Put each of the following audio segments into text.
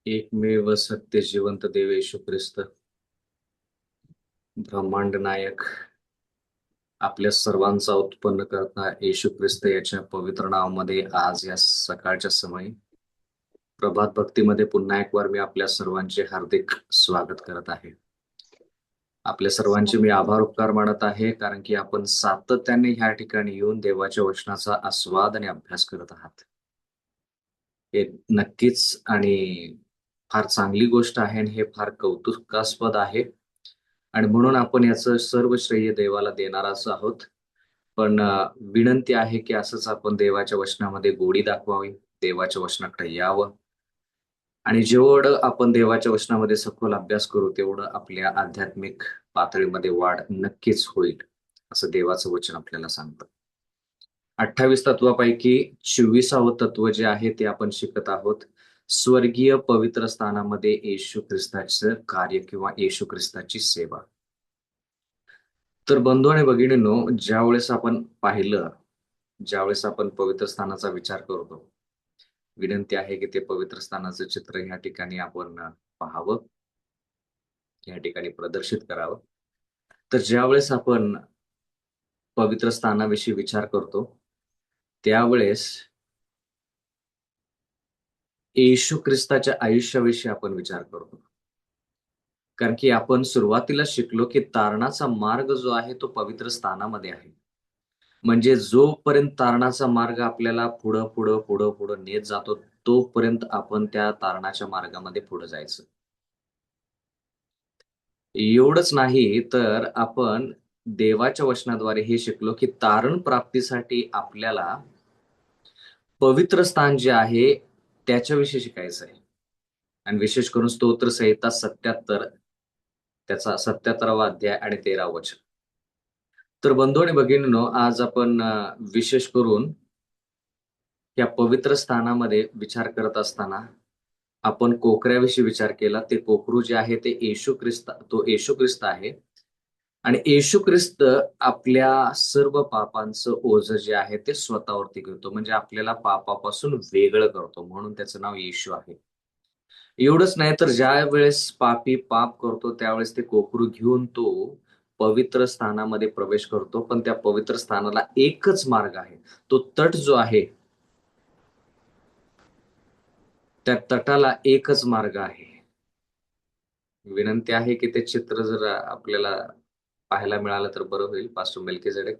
एकमेव सत्य जिवंत देव येशू ख्रिस्त, ब्रह्मांड नायक, आपल्या सर्वांचा उत्पन्न करता येशू ख्रिस्त याच्या पवित्र नावामध्ये आज या सकाळच्या समयी प्रभात भक्तीमध्ये पुन्हा एक वार मी आपल्या सर्वांचे हार्दिक स्वागत करत आहे. आपल्या सर्वांचे मी आभार उपकार मानत आहे, कारण की आपण सातत्याने ह्या ठिकाणी येऊन देवाच्या वचनाचा आस्वाद आणि अभ्यास करत आहात. हे नक्कीच आणि फार चांगली गोष्ट आहे आणि हे फार कौतुकास्पद आहे. आणि म्हणून आपण याचं सर्व श्रेय देवाला देणारच आहोत. पण विनंती आहे की असंच आपण देवाच्या वचनामध्ये गोडी दाखवावी, देवाच्या वचनाकडे यावं आणि जेवढं आपण देवाच्या वचनामध्ये सखोल अभ्यास करू, तेवढं आपल्या आध्यात्मिक पातळीमध्ये वाढ नक्कीच होईल, असं देवाचं वचन आपल्याला सांगतं. 28 तत्वापैकी 24वं तत्व जे आहे ते आपण शिकत आहोत. स्वर्गीय पवित्र स्थानामध्ये येशू ख्रिस्ताचं कार्य किंवा येशू ख्रिस्ताची सेवा. तर बंधू आणि भगिनींनो, ज्यावेळेस आपण पवित्र स्थानाचा विचार करतो, विनंती आहे की ते पवित्र स्थानाचं चित्र ह्या ठिकाणी आपण पाहावं, या ठिकाणी प्रदर्शित करावं. तर ज्यावेळेस आपण पवित्र स्थानाविषयी विचार करतो, त्यावेळेस येशू ख्रिस्ताच्या आयुष्याविषयी आपण विचार करतो. कारण की आपण सुरुवातीला शिकलो की तारणाचा मार्ग जो आहे तो पवित्र स्थानामध्ये आहे. म्हणजे जोपर्यंत तारणाचा मार्ग आपल्याला पुढं पुढं पुढं पुढं नेत जातो, तोपर्यंत आपण त्या तारणाच्या मार्गामध्ये पुढे जायचं. एवढंच नाही तर आपण देवाच्या वचनाद्वारे हे शिकलो की तारण प्राप्तीसाठी आपल्याला पवित्र स्थान जे आहे त्याच्याविषयी शिकायचं आहे. आणि विशेष करून स्तोत्र संहिता 77, त्याचा 77वा अध्याय आणि 13वं वचन. तर बंधू आणि भगिनींनो, आज आपण विशेष करून या पवित्र स्थानामध्ये विचार करत असताना आपण कोकऱ्याविषयी विचार केला. ते कोकरू जे आहे ते येशू ख्रिस्त आहे. आणि येशू ख्रिस्त आपल्या सर्व पापांचं ओझं जे आहे ते स्वतःवरती घेतो. म्हणजे आपल्याला पापापासून वेगळं करतो, म्हणून त्याचं नाव येशू आहे. एवढंच नाही तर ज्या वेळेस पापी पाप करतो, त्यावेळेस ते कोकरू घेऊन तो पवित्र स्थानामध्ये प्रवेश करतो. पण त्या पवित्र स्थानाला एकच मार्ग आहे. तो तट जो आहे, त्या तटाला एकच मार्ग आहे. विनंती आहे की ते चित्र जर आपल्याला पाहायला मिळालं तर बरं होईल, पास्टर मेल्कीजेडेक.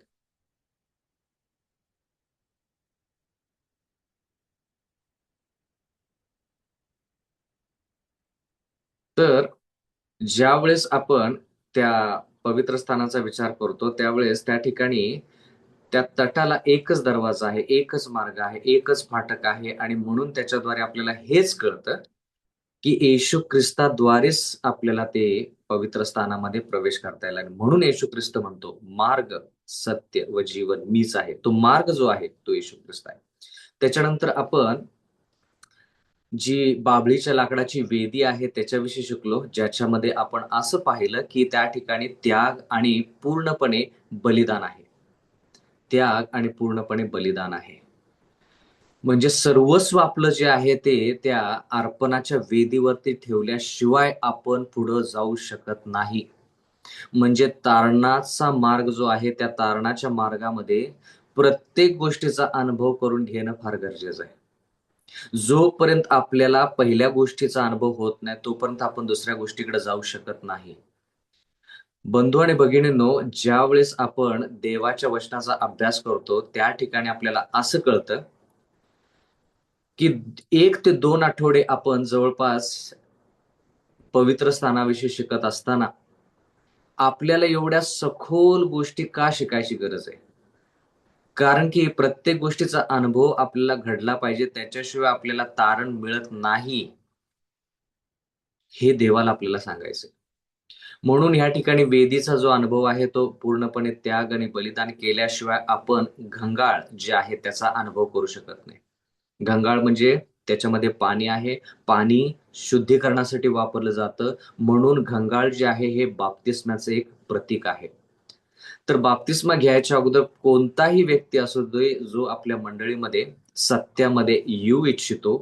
तर ज्यावेळेस आपण त्या पवित्र स्थानाचा विचार करतो, त्यावेळेस त्या ठिकाणी त्या तटाला एकच दरवाजा आहे, एकच मार्ग आहे, एकच फाटक आहे आणि म्हणून त्याच्याद्वारे आपल्याला हेच कळतं की येशू ख्रिस्ताद्वारेच आपल्याला ते पवित्र स्थानामध्ये प्रवेश करता येईल. आणि म्हणून येशू ख्रिस्त म्हणतो, मार्ग, सत्य व जीवन मीच आहे. तो मार्ग जो आहे तो येशू ख्रिस्त आहे. त्याच्यानंतर आपण जी बाभळीच्या लाकडाची वेदी आहे त्याच्याविषयी शिकलो, ज्याच्यामध्ये आपण असं पाहिलं की त्या ठिकाणी त्याग आणि पूर्णपणे बलिदान आहे. त्याग आणि पूर्णपणे बलिदान आहे. म्हणजे सर्वस्व आपलं जे आहे ते त्या अर्पणाच्या वेदीवरती ठेवल्याशिवाय आपण पुढं जाऊ शकत नाही. म्हणजे तारणाचा मार्ग जो आहे, त्या तारणाच्या मार्गामध्ये प्रत्येक गोष्टीचा अनुभव करून घेणं फार गरजेचं आहे. जोपर्यंत आपल्याला पहिल्या गोष्टीचा अनुभव होत नाही, तोपर्यंत आपण दुसऱ्या गोष्टीकडे जाऊ शकत नाही. बंधू आणि भगिनींनो, ज्यावेळेस आपण देवाच्या वचनाचा अभ्यास करतो, त्या ठिकाणी आपल्याला असं कळतं की 1 ते 2 आठवडे आपण जवळपास पवित्र स्थानाविषयी शिकत असताना आपल्याला एवढ्या सखोल गोष्टी का शिकायची गरज आहे? कारण की प्रत्येक गोष्टीचा अनुभव आपल्याला घडला पाहिजे, त्याच्याशिवाय आपल्याला तारण मिळत नाही, हे देवाला आपल्याला सांगायचंय. म्हणून या ठिकाणी वेदीचा जो अनुभव आहे तो पूर्णपणे त्याग आणि बलिदान केल्याशिवाय आपण घंगाळ जे आहे त्याचा अनुभव करू शकत नाही. घंगाळ म्हणजे त्याच्यामध्ये पाणी आहे. पाणी शुद्धीकरणासाठी वापरलं जातं. म्हणून घंगाळ जे आहे हे बाप्तिस्म्याचं एक प्रतीक आहे. तर बाप्तिस्मा घ्यायच्या अगोदर कोणताही व्यक्ती असू दे जो आपल्या मंडळीमध्ये सत्यामध्ये येऊ इच्छितो,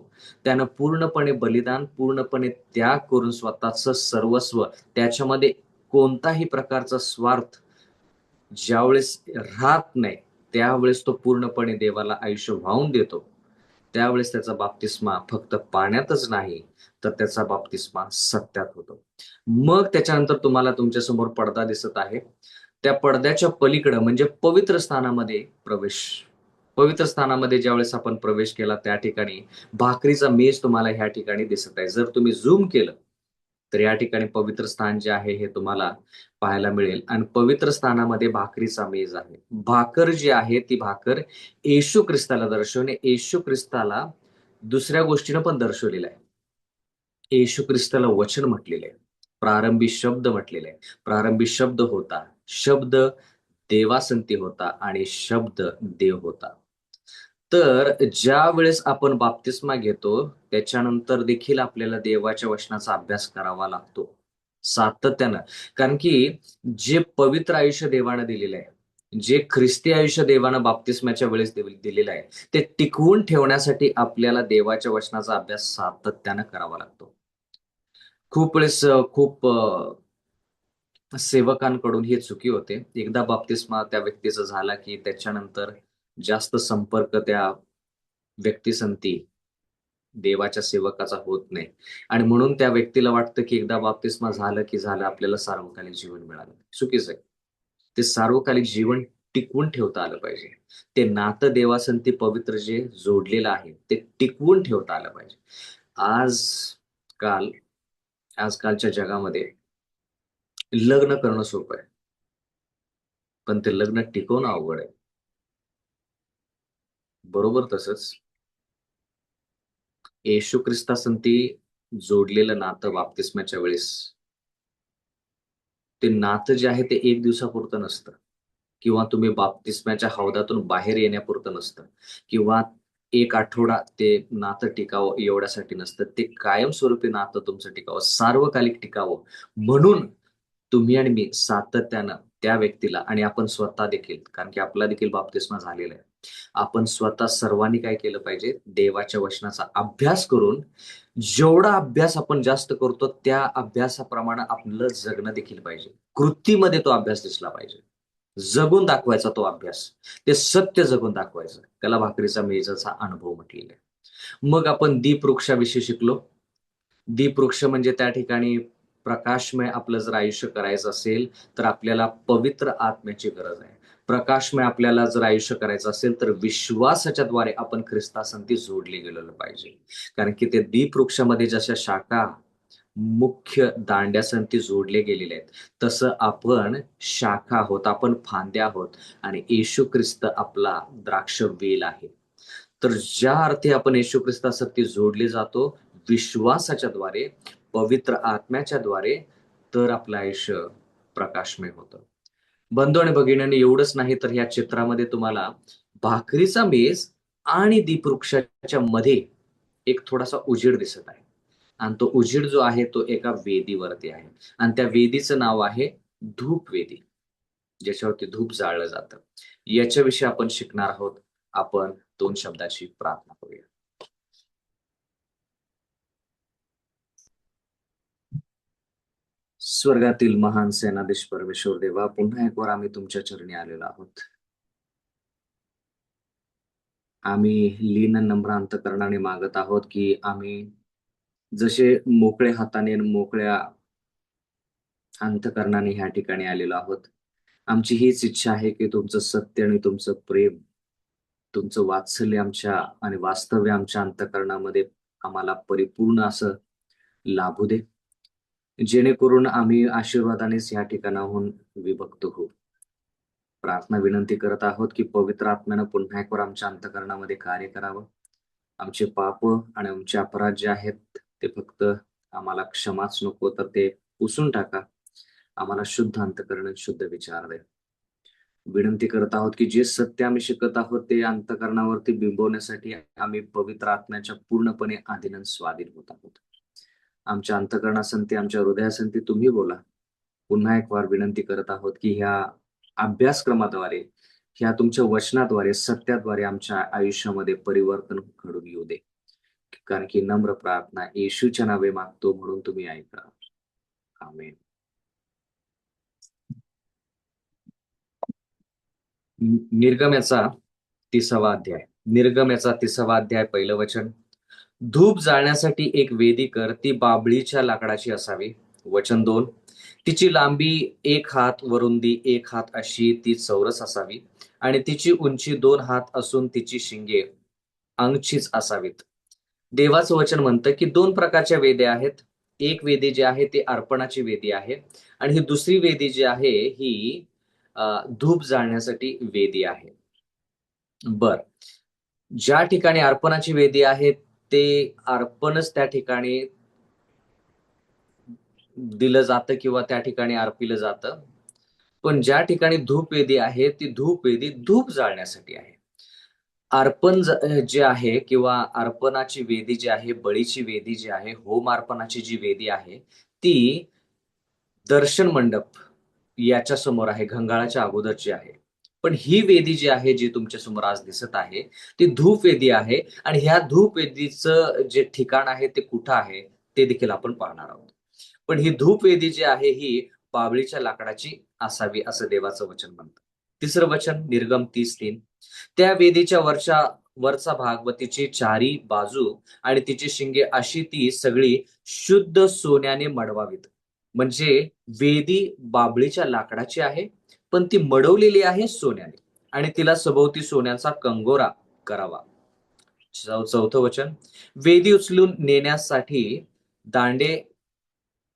त्यानं पूर्णपणे बलिदान, पूर्णपणे त्याग करून स्वतःचं सर्वस्व, त्याच्यामध्ये कोणताही प्रकारचा स्वार्थ ज्यावेळेस राहत नाही, त्यावेळेस तो पूर्णपणे देवाला आयुष्य वाहून देतो. त्यावेळेस त्याचा बाप्तिस्मा फक्त पाण्यातच नाही, तर त्याचा बाप्तिस्मा सत्यात होतो. मग त्याच्यानंतर तुम्हाला तुमच्यासमोर पडदा दिसत आहे. त्या पडद्याच्या पलीकडं म्हणजे पवित्र स्थानामध्ये प्रवेश. पवित्र स्थानामध्ये ज्यावेळेस आपण प्रवेश केला त्या ठिकाणी भाकरीचा मेज तुम्हाला ह्या ठिकाणी दिसत आहे. जर तुम्ही झूम केलं, तर या ठिकाणी पवित्र स्थान जे आहे हे तुम्हाला पाहायला मिळेल आणि पवित्र स्थानामध्ये भाकरीचा मेज आहे. भाकर जी आहे ती भाकर येशू ख्रिस्ताला दर्शवणे, येशू ख्रिस्ताला दुसऱ्या गोष्टीनं पण दर्शवलेलं आहे. येशू ख्रिस्ताला वचन म्हटलेलं आहे. प्रारंभी शब्द म्हटलेला आहे. प्रारंभी शब्द होता. शब्द देवासंती होता आणि शब्द देव होता. तर ज्या वेळेस आपण बाप्तिस्मा घेतो, त्याच्यानंतर देखील आपल्याला देवाच्या वचनाचा अभ्यास करावा लागतो. सातत्यानं. कारण की जे पवित्र आयुष्य देवानं दिलेलं आहे, जे ख्रिस्ती आयुष्य देवानं बाप्तिस्म्याच्या वेळेस दिलेलं आहे, ते टिकवून ठेवण्यासाठी आपल्याला देवाच्या वचनाचा अभ्यास सातत्यानं करावा लागतो. खूप वेळेस खूप सेवकांकडून ही चुकी होते. एकदा बाप्तिस्मा त्या व्यक्तीचा झाला, की त्याच्यानंतर जास्त संपर्क त्या व्यक्तीसंती देवाच्या सेवकाचा होत नाही आणि म्हणून त्या व्यक्तीला वाटतं, की एकदा बाप्तिस्मा झालं, की झालं आपल्याला सार्वकालिक जीवन मिळालं. चुकीचं आहे. ते सार्वकालिक जीवन टिकवून ठेवता आलं पाहिजे. ते नातं देवासंती पवित्र जे जोडलेलं आहे, ते टिकवून ठेवता आलं पाहिजे. आजकाल आजकालच्या जगामध्ये लग्न करणं सोपं आहे. पण ते लग्न टिकवणं अवघड आहे. बरोबर तसंच येशू ख्रिस्तासंती जोडलेलं नातं बाप्तिस्म्याच्या वेळेस, ते नातं जे आहे ते 1 दिवसापुरतं नसतं किंवा तुम्ही बाप्तिस्म्याच्या हौदातून बाहेर येण्यापुरतं नसतं किंवा 1 आठवडा ते नातं टिकावं एवढ्यासाठी नसतं. ते कायमस्वरूपी नातं तुमचं टिकावं, सार्वकालिक टिकावं म्हणून तुम्ही आणि मी सातत्यानं त्या व्यक्तीला आणि आपण स्वतः देखील, कारण की आपला देखील बाप्तिस्मा झालेला आहे. आपण स्वतः सर्वांनी काय केलं पाहिजे? देवाच्या वचनाचा अभ्यास करून, जेवढा अभ्यास आपण जास्त करतो, त्या अभ्यासाप्रमाणे आपलं जगणं देखील पाहिजे. कृतीमध्ये तो अभ्यास दिसला पाहिजे. जगून दाखवायचा तो अभ्यास. ते सत्य जगून दाखवायचं. त्याला भाकरीचा मेजाचा अनुभव म्हटलेला आहे. मग आपण दीपवृक्षाविषयी शिकलो. दीपवृक्ष म्हणजे त्या ठिकाणी प्रकाशमय आपलं जर आयुष्य करायचं असेल, तर आपल्याला पवित्र आत्म्याची गरज आहे. प्रकाशमय आपल्याला जर आयुष्य करायचं असेल, तर विश्वासाच्या द्वारे आपण ख्रिस्तासंती जोडले गेलेलं पाहिजे. कारण की ते दीपवृक्षामध्ये जशा शाखा मुख्य दांड्यासंती जोडले गेलेले आहेत, तसं आपण शाखा आहोत, आपण फांद्या आहोत आणि येशू ख्रिस्त आपला द्राक्ष वेल आहे. तर ज्या अर्थी आपण येशू ख्रिस्तासाठी जोडले जातो, विश्वासाच्या द्वारे, पवित्र आत्म्याच्या द्वारे, तर आपलं आयुष्य प्रकाशमय होतं. बंधू आणि भगिनींनो, एवढंच नाही तर ह्या चित्रामध्ये तुम्हाला भाकरीचा मेज आणि दीपवृक्षाच्या मध्ये एक थोडासा उजेड दिसत आहे. आणि तो उजेड जो आहे तो एका वेदीवरती आहे. आणि त्या वेदीचं नाव आहे धूपवेदी. ज्याच्यावरती धूप जाळलं जातं. याच्याविषयी आपण शिकणार आहोत. आपण 2 शब्दाची प्रार्थना करूया. स्वर्गातील महान सेनाधीश परमेश्वर देवा, पुन्हा एक वार आम्ही तुमच्या चरणी आलेलो आहोत. आम्ही लीन नम्र अंतकरणाने मागत आहोत, की आम्ही जसे मोकळ्या हाताने आणि मोकळ्या अंतकरणाने ह्या ठिकाणी आलेलो आहोत. आमची हीच इच्छा आहे, की तुमचं सत्य आणि तुमचं प्रेम, तुमचं वात्सल्य आमच्या आणि वास्तव्य आमच्या अंतःकरणामध्ये आम्हाला परिपूर्ण असं लाभू दे. जेणेकरून आम्ही आशीर्वादानेच या ठिकाणाहून विभक्त होऊ. प्रार्थना विनंती करत आहोत, की पवित्र आत्म्यानं पुन्हा एकवार आमच्या अंतःकरणामध्ये कार्य करावं. आमचे पाप आणि आमचे अपराध जे आहेत, ते फक्त आम्हाला क्षमाच नको, तर ते पुसून टाका. आम्हाला शुद्ध अंतःकरण, शुद्ध विचार द्या. विनंती करत आहोत, की जे सत्य आम्ही शिकत आहोत, ते अंतःकरणावरती बिंबवण्यासाठी आम्ही पवित्र आत्म्याच्या पूर्णपणे अधीन आणि स्वाधीन होत आहोत. आमच्या अंतःकरणासंती, आमच्या हृदयासंती तुम्ही बोला. पुन्हा एक वार विनंती करत आहोत, की ह्या अभ्यासक्रमाद्वारे, ह्या तुमच्या वचनाद्वारे, सत्याद्वारे आमच्या आयुष्यामध्ये परिवर्तन घडून येऊ दे. कारण की नम्र प्रार्थना येशूच्या नावे मागतो म्हणून तुम्ही ऐका. आमेन. निर्गम 30वा अध्याय. निर्गम 30वा अध्याय, पहिलं वचन. धूप जाळण्यासाठी एक वेदी कर, ती बाभळीच्या लाकडाची असावी. वचन 2. तिची लांबी 1 हात व रुंदी 1 हात अशी ती चौरस असावी आणि तिची उंची 2 हात असून तिची शिंगे अंगचीच असावीत. देवाचं वचन म्हणतं की 2 प्रकारच्या वेद्या आहेत. एक वेदी जी आहे ती अर्पणाची वेदी आहे आणि ही दुसरी वेदी जी आहे ही धूप जाळण्यासाठी वेदी आहे. बर, ज्या ठिकाणी अर्पणाची वेदी आहे ते अर्पणच त्या ठिकाणी दिलं जातं किंवा त्या ठिकाणी अर्पिलं जातं. पण ज्या ठिकाणी धूप वेदी आहे ती धूप वेदी धूप जाळण्यासाठी आहे. अर्पण जे आहे किंवा अर्पणाची वेदी जी आहे, बळीची वेदी जी आहे, होम अर्पणाची जी वेदी आहे ती दर्शन मंडप याच्या समोर आहे, घंगाळाच्या अगोदरची आहे. पण ही वेदी जी आहे, जी तुमच्या समोर आज दिसत आहे, ती धूप वेदी आहे आणि ह्या धूप वेदीचं जे ठिकाण आहे ते कुठं आहे ते देखील आपण पाहणार आहोत. पण ही धूप वेदी जी आहे ही बाभळीच्या लाकडाची असावी असं देवाचं वचन म्हणतं. तिसरं वचन, निर्गम 30:3. त्या वेदीच्या वरचा भाग व तिची चारी बाजू आणि तिची शिंगे अशी ती सगळी शुद्ध सोन्याने मढवावीत. म्हणजे वेदी बाभळीच्या लाकडाची आहे, पण ती मढवलेली आहे सोन्याने आणि तिला सभोवती सोन्याचा कंगोरा करावा. चौथं वचन. वेदी उचलून नेण्यासाठी दांडे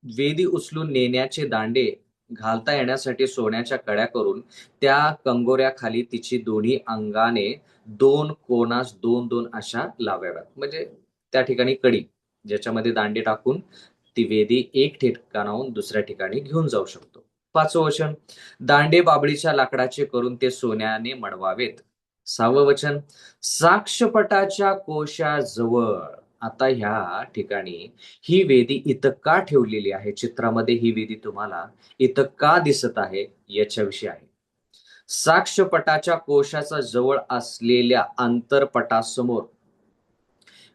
वेदी उचलून नेण्याचे दांडे घालता येण्यासाठी सोन्याच्या कड्या करून त्या कंगोऱ्याखाली तिची दोन्ही अंगाने 2 कोनास 2-2 अशा लावाव्यात. म्हणजे त्या ठिकाणी कडी ज्याच्यामध्ये दांडे टाकून ती वेदी एक ठिकाणाहून दुसऱ्या ठिकाणी घेऊन जाऊ शकतो. 5वं वचन. दांडे बाभळीच्या लाकडाचे करून ते सोन्याने मढवावेत. 6वं वचन. साक्षपटाच्या कोशाजवळ. आता ह्या ठिकाणी ही वेदी इथं का ठेवलेली आहे, चित्रामध्ये ही वेदी तुम्हाला इथं का दिसत आहे याच्याविषयी आहे. साक्षपटाच्या कोशाचा जवळ असलेल्या अंतरपटासमोर,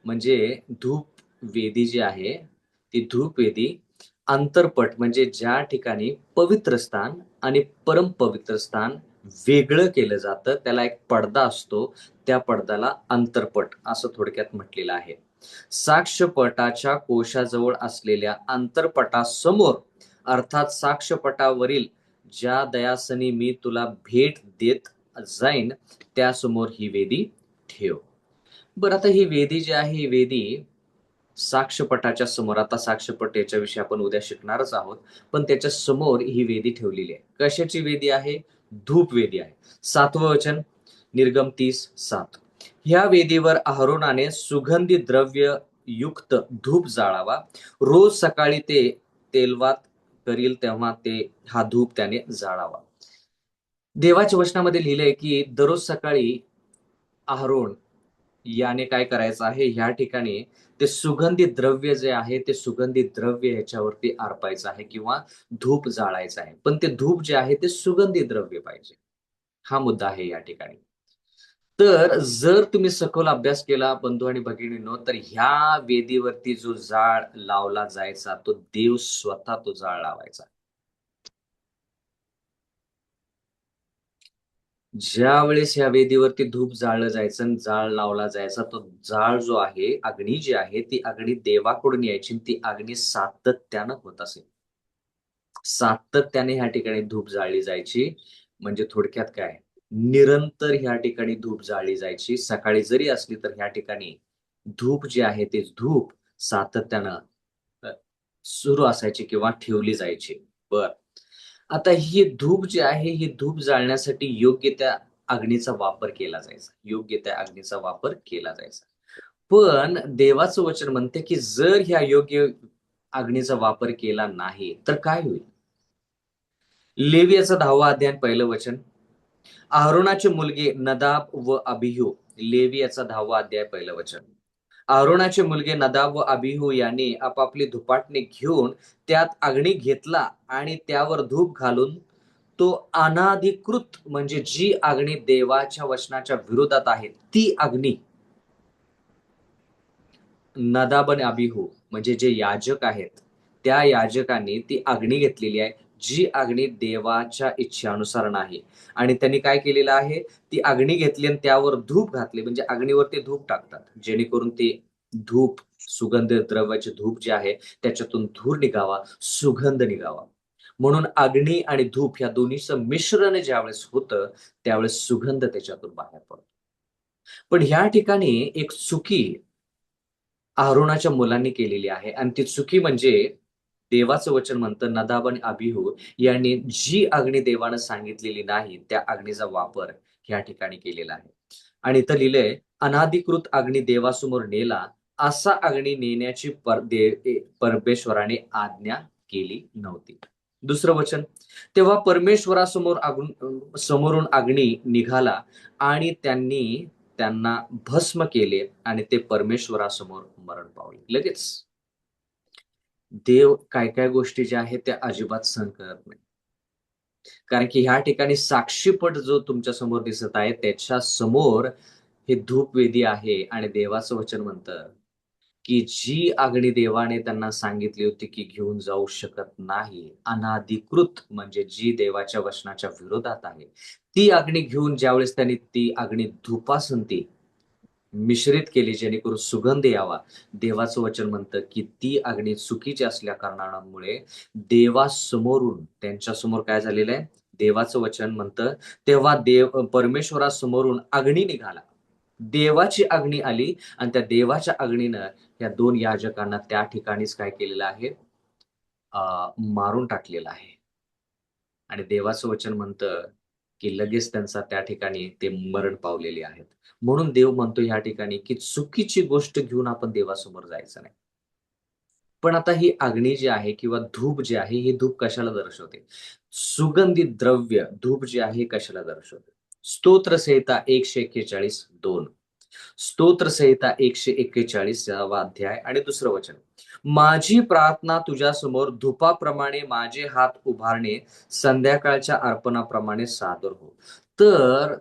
म्हणजे धूप वेदी जी आहे ती धूप वेदी अंतरपट म्हणजे ज्या ठिकाणी पवित्र स्थान आणि परमपवित्र स्थान वेगळं केलं जातं, त्याला एक पडदा असतो, त्या पडद्याला अंतरपट असं थोडक्यात म्हटलेलं आहे. साक्षपटाच्या कोशाजवळ असलेल्या अंतरपटासमोर, अर्थात साक्षपटावरील ज्या दयासनी मी तुला भेट देत जाईन त्यासमोर ही वेदी ठेव. बरं, आता ही वेदी जी आहे ही वेदी साक्षपटाच्या समोर, आता साक्षपट याच्याविषयी आपण उद्या शिकणारच आहोत, पण त्याच्या समोर ही वेदी ठेवलेली आहे. कशाची वेदी आहे? धूप वेदी आहे. 7वं वचन, निर्गम 30:7. ह्या वेदीवर अहरोनाने सुगंधी द्रव्य युक्त धूप जाळावा. रोज सकाळी ते तेलवात करील तेव्हा हा धूप त्याने जाळावा. देवाच्या वचनामध्ये लिहिलंय की दररोज सकाळी अहरोन याने काय करायचं आहे, ह्या ठिकाणी ते सुगंधी द्रव्य जे आहे ते सुगंधी द्रव्य ह्याच्यावरती अर्पायचं आहे किंवा धूप जाळायचं आहे. पण ते धूप जे आहे ते सुगंधी द्रव्य पाहिजे. हा मुद्दा आहे या ठिकाणी. तर जर तुम्ही सखोल अभ्यास केला बंधू आणि भगिनींनो, तर ह्या वेदीवरती जो जाळ लावला जायचा तो देव स्वतः तो जाळ लावायचा. ज्या वेळेस ह्या वेदीवरती धूप जाळलं जायचं आणि जाळ लावला जायचा, तो जाळ जो आहे, अग्नी जी आहे ती अग्नी देवाकडून यायची आणि ती अग्नी सातत्यानं होत असे. सातत्याने ह्या ठिकाणी धूप जाळली जायची. म्हणजे थोडक्यात काय, निरंतर ह्या ठिकाणी धूप जाळली जायची. सकाळी जरी असली तर ह्या ठिकाणी धूप जे आहे ते धूप सातत्यानं अ, सुरू असायची किंवा ठेवली जायची. बरं. आता ही धूप जी आहे, ही धूप जाळण्यासाठी योग्य त्या अग्नीचा वापर केला जायचा. योग्य त्या अग्नीचा वापर केला जायचा. पण देवाचं वचन म्हणते, की जर ह्या योग्य अग्नीचा वापर केला नाही, तर काय होईल? लेवियाचा 10वा अध्याय 1 वचन. अहरोनाचे मुलगे नदाब व अबिहू. लेवियाचा 10वा अध्याय 1 वचन. अहरोनाचे मुलगे नदाब व अबिहू यांनी आपापली धुपाटणी घेऊन त्यात अग्नी घेतला आणि त्यावर धूप घालून तो अनाधिकृत म्हणजे जी अग्नी देवाच्या वचनाच्या विरोधात आहे ती अग्नी नदाब आणि अबिहू म्हणजे जे याजक आहेत त्या याजकांनी ती अग्नी घेतलेली आहे जी अग्नी देवाच्या इच्छेनुसार नाही. आणि त्यांनी काय केलेलं आहे, ती अग्नी घेतली आणि त्यावर धूप घातले, म्हणजे अग्नीवरती धूप टाकतात जेणेकरून ते धूप सुगंध द्रव्याचे धूप जे आहे त्याच्यातून धूर निघावा, सुगंध निघावा. म्हणून अग्नी आणि धूप ह्या दोन्हीचं मिश्रण ज्यावेळेस होतं त्यावेळेस सुगंध त्याच्यातून बाहेर पडतो. पण ह्या ठिकाणी एक चुकी अहरोनाच्या मुलांनी केलेली आहे आणि ती चुकी म्हणजे देवाचं वचन म्हणतं नदाब आणि अबिहू यांनी जी अग्नी देवानं सांगितलेली नाही त्या अग्नीचा वापर ह्या ठिकाणी केलेला आहे. आणि इथं लिहिलंय अनाधिकृत अग्नी देवासमोर नेला असा अग्नी नेण्याची परमेश्वराने आज्ञा केली नव्हती. दुसरं वचन, तेव्हा परमेश्वरासमोर समोरून अग्नी निघाला आणि त्यांनी त्यांना भस्म केले आणि ते परमेश्वरासमोर मरण पावले. लगेच देव काय काय गोष्टी ज्या आहेत त्या अजिबात सहन करत नाही. कारण की ह्या ठिकाणी साक्षीपट जो तुमच्या समोर दिसत आहे त्याच्या समोर हे धूपवेदी आहे आणि देवाचं वचन म्हणतं की जी अग्नी देवाने त्यांना सांगितली होती की घेऊन जाऊ शकत नाही, अनाधिकृत म्हणजे जी देवाच्या वचनाच्या विरोधात आहे, ती अग्नी घेऊन ज्यावेळेस त्यांनी ती अग्नी धुपासंती मिश्रित केली जेणेकरून सुगंध यावा. देवाचं वचन म्हणतं की ती अग्नी चुकीची असल्या कारणामुळे देवासमोरून त्यांच्यासमोर काय झालेलं आहे? देवाचं वचन म्हणतं, तेव्हा परमेश्वरासमोरून अग्नी निघाला. देवाची अग्नी आली आणि त्या देवाच्या अग्नीनं या 2 याजकांना त्या ठिकाणीच काय केलेलं आहे? मारून टाकलेलं आहे. आणि देवाचं वचन म्हणतं, की लगेच त्यांचा त्या ठिकाणी ते मरण पावलेले आहेत. म्हणून देव म्हणतो ह्या ठिकाणी, की चुकीची गोष्ट घेऊन आपण देवासमोर जायचं नाही. पण आता ही अग्नी जी आहे किंवा धूप जे आहे, हे धूप कशाला दर्शवते? सुगंधित द्रव्य धूप जे आहे, हे कशाला दर्शवते? स्तोत्रसंहिता 141:2. स्तोत्रसंहिता 141 अध्याय आणि दुसरं वचन. माझी प्रार्थना तुझ्यासमोर धुपाप्रमाणे माझे हात उभारणे संध्याकाळच्या अर्पणाप्रमाणे सादर हो. तर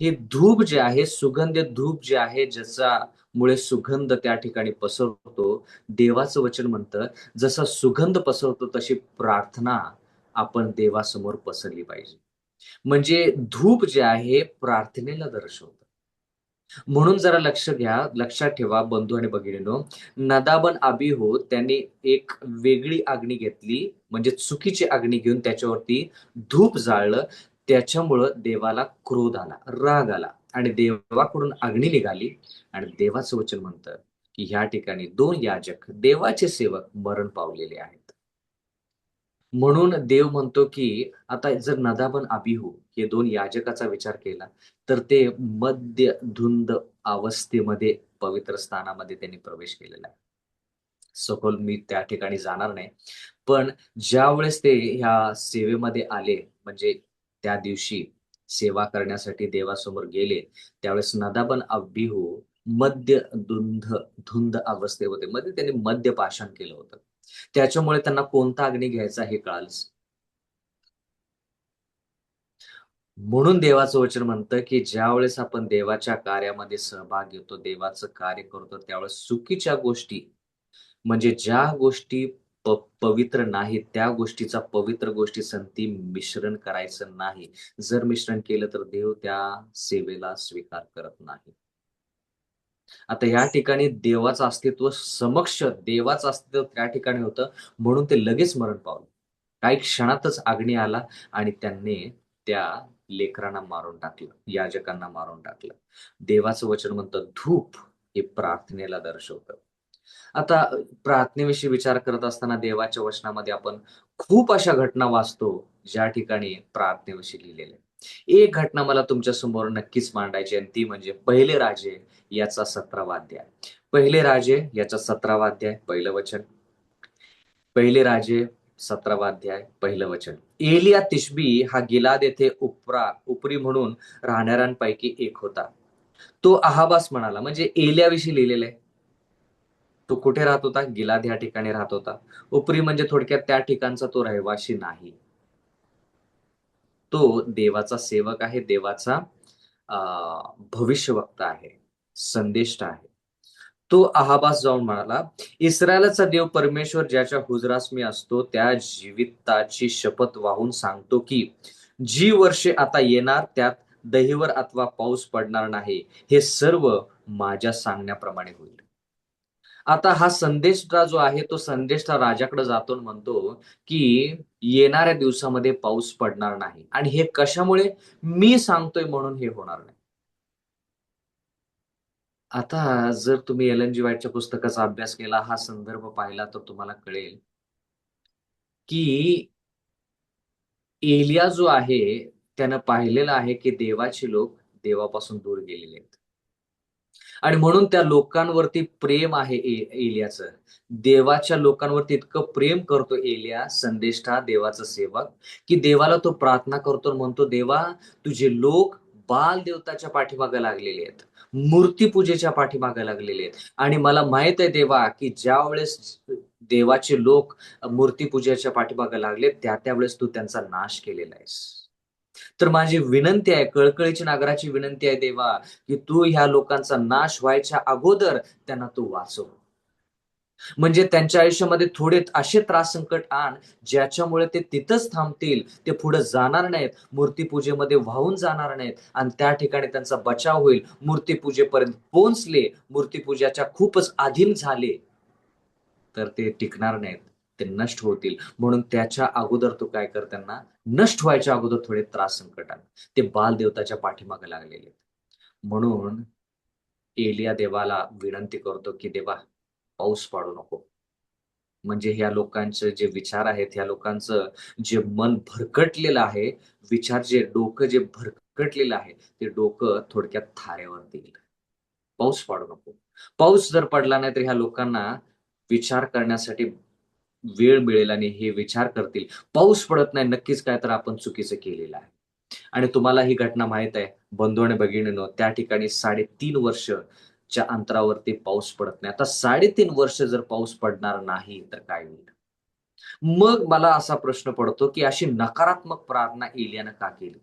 हे धूप जे आहे, सुगंधित धूप जे आहे, ज्याच्यामुळे सुगंध त्या ठिकाणी पसरतो. देवाचं वचन म्हणतं, जसा सुगंध पसरतो तशी प्रार्थना आपण देवासमोर पसरली पाहिजे. म्हणजे धूप जे आहे प्रार्थनेला दर्शवतं. म्हणून जरा लक्ष घ्या, लक्षात ठेवा बंधू आणि भगिनींनो, नदाब आणि अबिहू त्यांनी एक वेगळी अग्नी घेतली, म्हणजे चुकीची अग्नी घेऊन त्याच्यावरती धूप जाळलं. त्याच्यामुळं देवाला क्रोध आला, राग आला आणि देवाकडून अग्नी निघाली आणि देवाचं वचन म्हणतं, की ह्या ठिकाणी 2 याजक, देवाचे सेवक मरण पावलेले आहेत. म्हणून देव म्हणतो, की आता जर नदाब आणि अबिहू हे 2 याजकाचा विचार केला, तर ते धुंद अवस्थेमध्ये पवित्र स्थानामध्ये त्यांनी प्रवेश केलेला आहे. सखोल मी त्या ठिकाणी जाणार नाही. पण ज्यावेळेस ते ह्या सेवेमध्ये आले, म्हणजे त्या दिवशी सेवा करण्यासाठी देवासमोर गेले, त्यावेळेस नदाब आणि अबिहू धुंद अवस्थेमध्ये मध्ये त्यांनी मद्यपान केलं होतं. त्याच्यामुळे त्यांना कोणता अग्नी घ्यायचा हे कळालंच. म्हणून देवाचं वचन म्हणतं, की ज्यावेळेस आपण देवाच्या कार्यामध्ये सहभाग घेतो, देवाचं कार्य करतो, त्यावेळेस चुकीच्या गोष्टी म्हणजे ज्या गोष्टी पवित्र नाहीत, त्या गोष्टीचा पवित्र गोष्टीसंगती मिश्रण करायचं नाही. जर मिश्रण केलं तर देव त्या सेवेला स्वीकार करत नाही. आता या ठिकाणी देवाचं अस्तित्व त्या ठिकाणी होतं, म्हणून ते लगेच मरण पावले. काही क्षणातच अग्नी आला आणि त्यांनी त्या लेकरांना मारून टाकलं, याजकांना मारून टाकलं. देवाचं वचन म्हणतं, धूप हे प्रार्थनेला दर्शवतं. आता प्रार्थनेविषयी विचार करत असताना देवाच्या वचनामध्ये आपण खूप अशा घटना वाचतो, ज्या ठिकाणी प्रार्थनेविषयी लिहिलेलं आहे. एक घटना मला तुमच्या समोर नक्कीच मांडायची आणि ती म्हणजे पहिले राजे याचा 17वा अध्याय. पहिले राजे याचा 17वा अध्याय, पहिलं वचन. पहिले राजे 17वा अध्याय, पहिलं वचन. एलिया तिशबी हा गिलाद येथे उपरी म्हणून राहणाऱ्यांपैकी एक होता. तो अहाबास म्हणाला, म्हणजे एलियाविषयी लिहिलेलं आहे. तो कुठे राहत होता? गिलाद या ठिकाणी राहत होता. उपरी म्हणजे थोडक्यात त्या ठिकाणचा तो रहिवासी नाही. तो देवाचा सेवक आहे, देवाचा भविष्यवक्ता आहे, संदेष्टा आहे. तो अहाबास जाऊन म्हणाला, इस्रायलाचा देव परमेश्वर ज्याच्या हुजरास मी असतो, त्या जीविताची शपथ वाहून सांगतो की जी वर्षे आता येणार त्यात दहीवर अथवा पाऊस पडणार नाही. हे सर्व माझ्या सांगण्याप्रमाणे होईल. आता हा संदेष्टा जो आहे तो संदेष्टा राजाकडे जातो आणि म्हणतो की येणाऱ्या दिवसामध्ये पाऊस पडणार नाही. आणि हे कशामुळे? मी सांगतोय म्हणून हे होणार नाही. आता जर तुम्ही एलन जी व्हाईटच्या पुस्तकाचा अभ्यास केला, हा संदर्भ पाहिला तर तुम्हाला कळेल, की एलिया जो आहे, त्यानं पाहिलेलं आहे, की देवाचे लोक देवापासून दूर गेलेले आहेत. आणि म्हणून त्या लोकांवरती प्रेम आहे एलियाचं. देवाच्या लोकांवरती इतकं प्रेम करतो एलिया, संदेष्टा, देवाचा सेवक, की देवाला तो प्रार्थना करतो आणि म्हणतो, "देवा, तुझे लोक बाल देवताच्या पाठीमागे लागलेले आहेत. मूर्तीपूजेच्या पाठीमागे लागलेले आहेत. आणि मला माहीत आहे देवा, की ज्यावेळेस देवाचे लोक मूर्तीपूजेच्या पाठीमागे लागले, त्यावेळेस तू त्यांचा नाश केलेला आहेस. तर माझी विनंती आहे, कळकळीची नागराची विनंती आहे देवा, की तू ह्या लोकांचा नाश व्हायच्या अगोदर त्यांना तू वाचव. म्हणजे त्यांच्या आयुष्यामध्ये थोडे असे त्रास संकट आण, ज्याच्यामुळे ते तिथंच थांबतील. ते पुढे जाणार नाहीत. मूर्तीपूजेमध्ये वाहून जाणार नाहीत आणि त्या ठिकाणी त्यांचा बचाव होईल. मूर्तीपूजेपर्यंत पोहोचले, मूर्तीपूजाच्या खूपच अधीन झाले, तर ते टिकणार नाहीत. ते नष्ट होतील. म्हणून त्याच्या अगोदर तू काय कर, त्यांना नष्ट व्हायच्या अगोदर थोडे त्रास संकट आण. ते बाल देवताच्या पाठीमागे लागलेले आहेत. म्हणून एलिया देवाला विनंती करतो, की देवा पाऊस पाडू नको. म्हणजे ह्या लोकांचे जे विचार आहेत, ह्या लोकांचं जे मन भरकटलेलं आहे, विचार जे डोकं जे भरकटलेलं आहे, ते डोकं थोडक्यात थाऱ्यावरती येईल. पाऊस पाडू नको. पाऊस जर पडला नाही तर ह्या लोकांना विचार करण्यासाठी वेळ मिळेल आणि हे विचार करतील. पाऊस पडत नाही, नक्कीच काय तर आपण चुकीचं केलेलं आहे. आणि तुम्हाला ही घटना माहीत आहे, बंधू आणि भगिनींनो, त्या ठिकाणी 3.5 वर्षच्या अंतरावरती पाऊस पडत नाही. आता 3.5 वर्ष जर पाऊस पडणार नाही, तर काय होईल? मग मला असा प्रश्न पडतो, की अशी नकारात्मक प्रार्थना एलियानं का केली?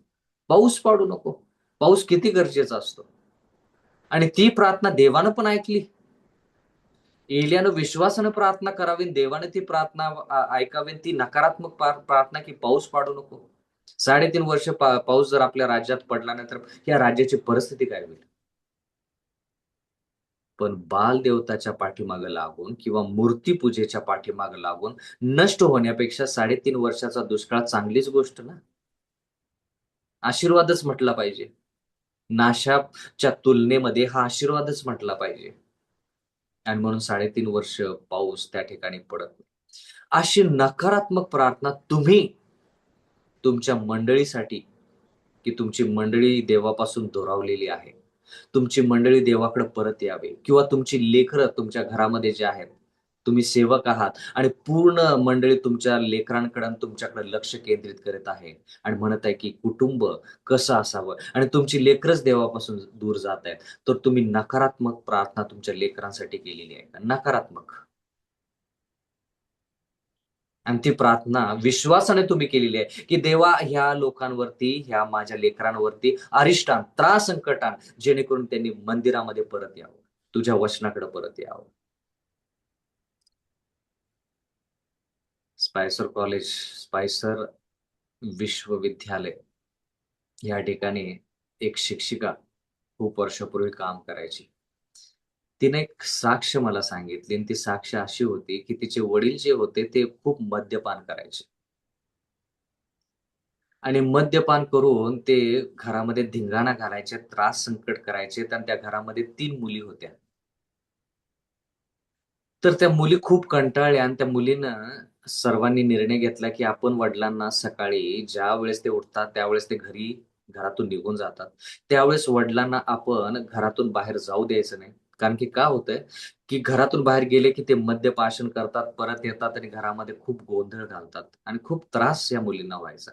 पाऊस पाडू नको. पाऊस किती गरजेचा असतो. आणि ती प्रार्थना देवानं पण ऐकली. एलियानं विश्वासानं प्रार्थना करावी आणि देवाने ती प्रार्थना ऐकावी. ती नकारात्मक प्रार्थना की पाऊस पाडू नको. 3.5 वर्ष पाऊस जर आपल्या राज्यात पडला नाही, तर या राज्याची परिस्थिती काय होईल? पण बाल देवताच्या पाठीमागे लागून किंवा मूर्तीपूजेच्या पाठीमागे लागून नष्ट होण्यापेक्षा 3.5 वर्षाचा दुष्काळ चांगलीच गोष्ट ना. आशीर्वादच म्हटला पाहिजे. नाशाच्या तुलनेमध्ये हा आशीर्वादच म्हटला पाहिजे. आणि म्हणून 3.5 वर्ष पाऊस त्या ठिकाणी पडत नाही. अशी नकारात्मक प्रार्थना तुम्ही तुमच्या मंडळीसाठी, की तुमची मंडळी देवापासून दुरावलेली आहे. तुमची मंडळी देवाकडे परत यावे किंवा तुमची लेकरं तुमच्या घरामध्ये जे आहेत, तुम्ही सेवक आहात आणि पूर्ण मंडळी तुमच्या लेकरांकडे आणि तुमच्याकडे लक्ष केंद्रित करत आहे आणि म्हणत आहे, की कुटुंब कसं असावं आणि तुमची लेकरंच देवापासून दूर जात आहेत. तर तुम्ही नकारात्मक प्रार्थना तुमच्या लेकरांसाठी केलेली आहे. नकारात्मक. आणि ती प्रार्थना विश्वासाने तुम्ही केलेली आहे, की देवा ह्या लोकांवरती, ह्या माझ्या लेकरांवरती अरिष्ट आण, त्रास संकट आण, जेणेकरून त्यांनी मंदिरामध्ये परत यावं. तुझ्या वचनाकडे परत यावं. स्पायसर कॉलेज, स्पायसर विश्वविद्यालय या ठिकाणी एक शिक्षिका खूप वर्षापूर्वी काम करायची. तिने एक साक्ष मला सांगितली आणि ती साक्ष अशी होती, की तिचे वडील जे होते ते खूप मद्यपान करायचे. आणि मद्यपान करून ते घरामध्ये धिंगाणा घालायचे, त्रास संकट करायचे आणि त्या घरामध्ये 3 मुली होत्या. तर त्या मुली खूप कंटाळल्या आणि त्या मुलीनं सर्वांनी निर्णय घेतला, की आपण वडिलांना सकाळी ज्यावेळेस ते उठतात, त्यावेळेस ते घरातून निघून जातात. त्यावेळेस वडिलांना आपण घरातून बाहेर जाऊ द्यायचं नाही. कारण की का होतंय, की घरातून बाहेर गेले, की ते मद्यपान करतात, परत येतात आणि घरामध्ये खूप गोंधळ घालतात आणि खूप त्रास या मुलींना व्हायचा.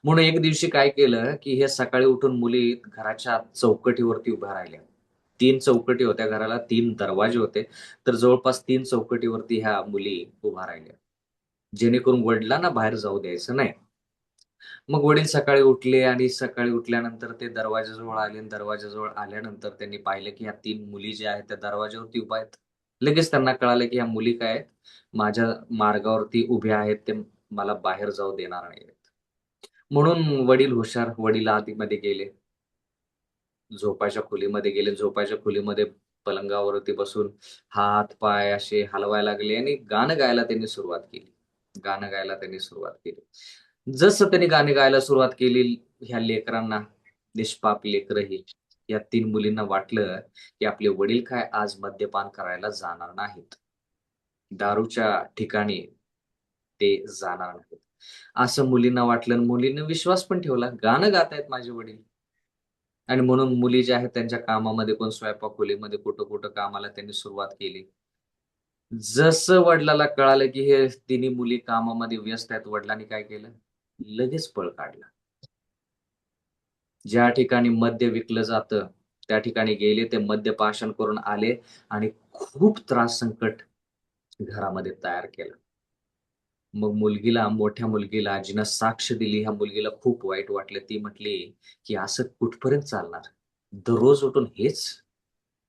म्हणून एक दिवशी काय केलं, की हे सकाळी उठून मुली घराच्या चौकटीवरती उभ्या राहिल्या. 3 चौकटी होत्या घराला, 3 दरवाजे होते. तर जवळपास 3 चौकटीवरती ह्या मुली उभ्या राहिल्या. जेणेकरून वडिलांना बाहेर जाऊ द्यायचं नाही. मग वडील सकाळी उठले आणि सकाळी उठल्यानंतर ते दरवाजाजवळ आले आणि दरवाजाजवळ आल्यानंतर त्यांनी पाहिलं की ह्या 3 मुली ज्या आहेत त्या दरवाज्यावरती उभ्या आहेत. लगेच त्यांना कळालं की ह्या मुली काय आहेत, माझ्या मार्गावरती उभ्या आहेत, ते मला बाहेर जाऊ देणार नाहीत. म्हणून वडील हुशार, वडील आतमध्ये गेले. झोपायच्या खोलीमध्ये गेले. झोपायच्या खोलीमध्ये पलंगावरती बसून हात-पाय असे हलवायला लागले आणि गाणं गायला त्यांनी सुरुवात केली. गाणं गायला त्यांनी सुरुवात केली. जसं त्यांनी गाणी गायला सुरुवात केली, ह्या लेकरांना, निष्पाप लेकरं ही, या 3 मुलींना वाटलं, की आपले वडील काय आज मद्यपान करायला जाणार नाहीत. दारूच्या ठिकाणी ते जाणार नाहीत. असं मुलींना वाटलं आणि मुलींनी विश्वास पण ठेवला. गाणं गातायत माझे वडील. आणि म्हणून मुली ज्या आहेत त्यांच्या कामामध्ये कोण स्वयंपाक खोलीमध्ये कुठं-कुठं कामाला त्यांनी सुरुवात केली. जसं वडिलाला कळालं, की हे तिन्ही मुली कामामध्ये व्यस्त आहेत, वडिलांनी काय केलं? लगेच पळ काढला. ज्या ठिकाणी मद्य विकलं जातं, त्या ठिकाणी गेले, ते मद्यपान करून आले आणि खूप त्रास संकट घरामध्ये तयार केलं. मग मुलगीला, मोठ्या मुलगीला जिनं साक्ष दिली, ह्या मुलगीला खूप वाईट वाटलं. ती म्हटली, की "असं कुठपर्यंत चालणार? दररोज उठून हेच?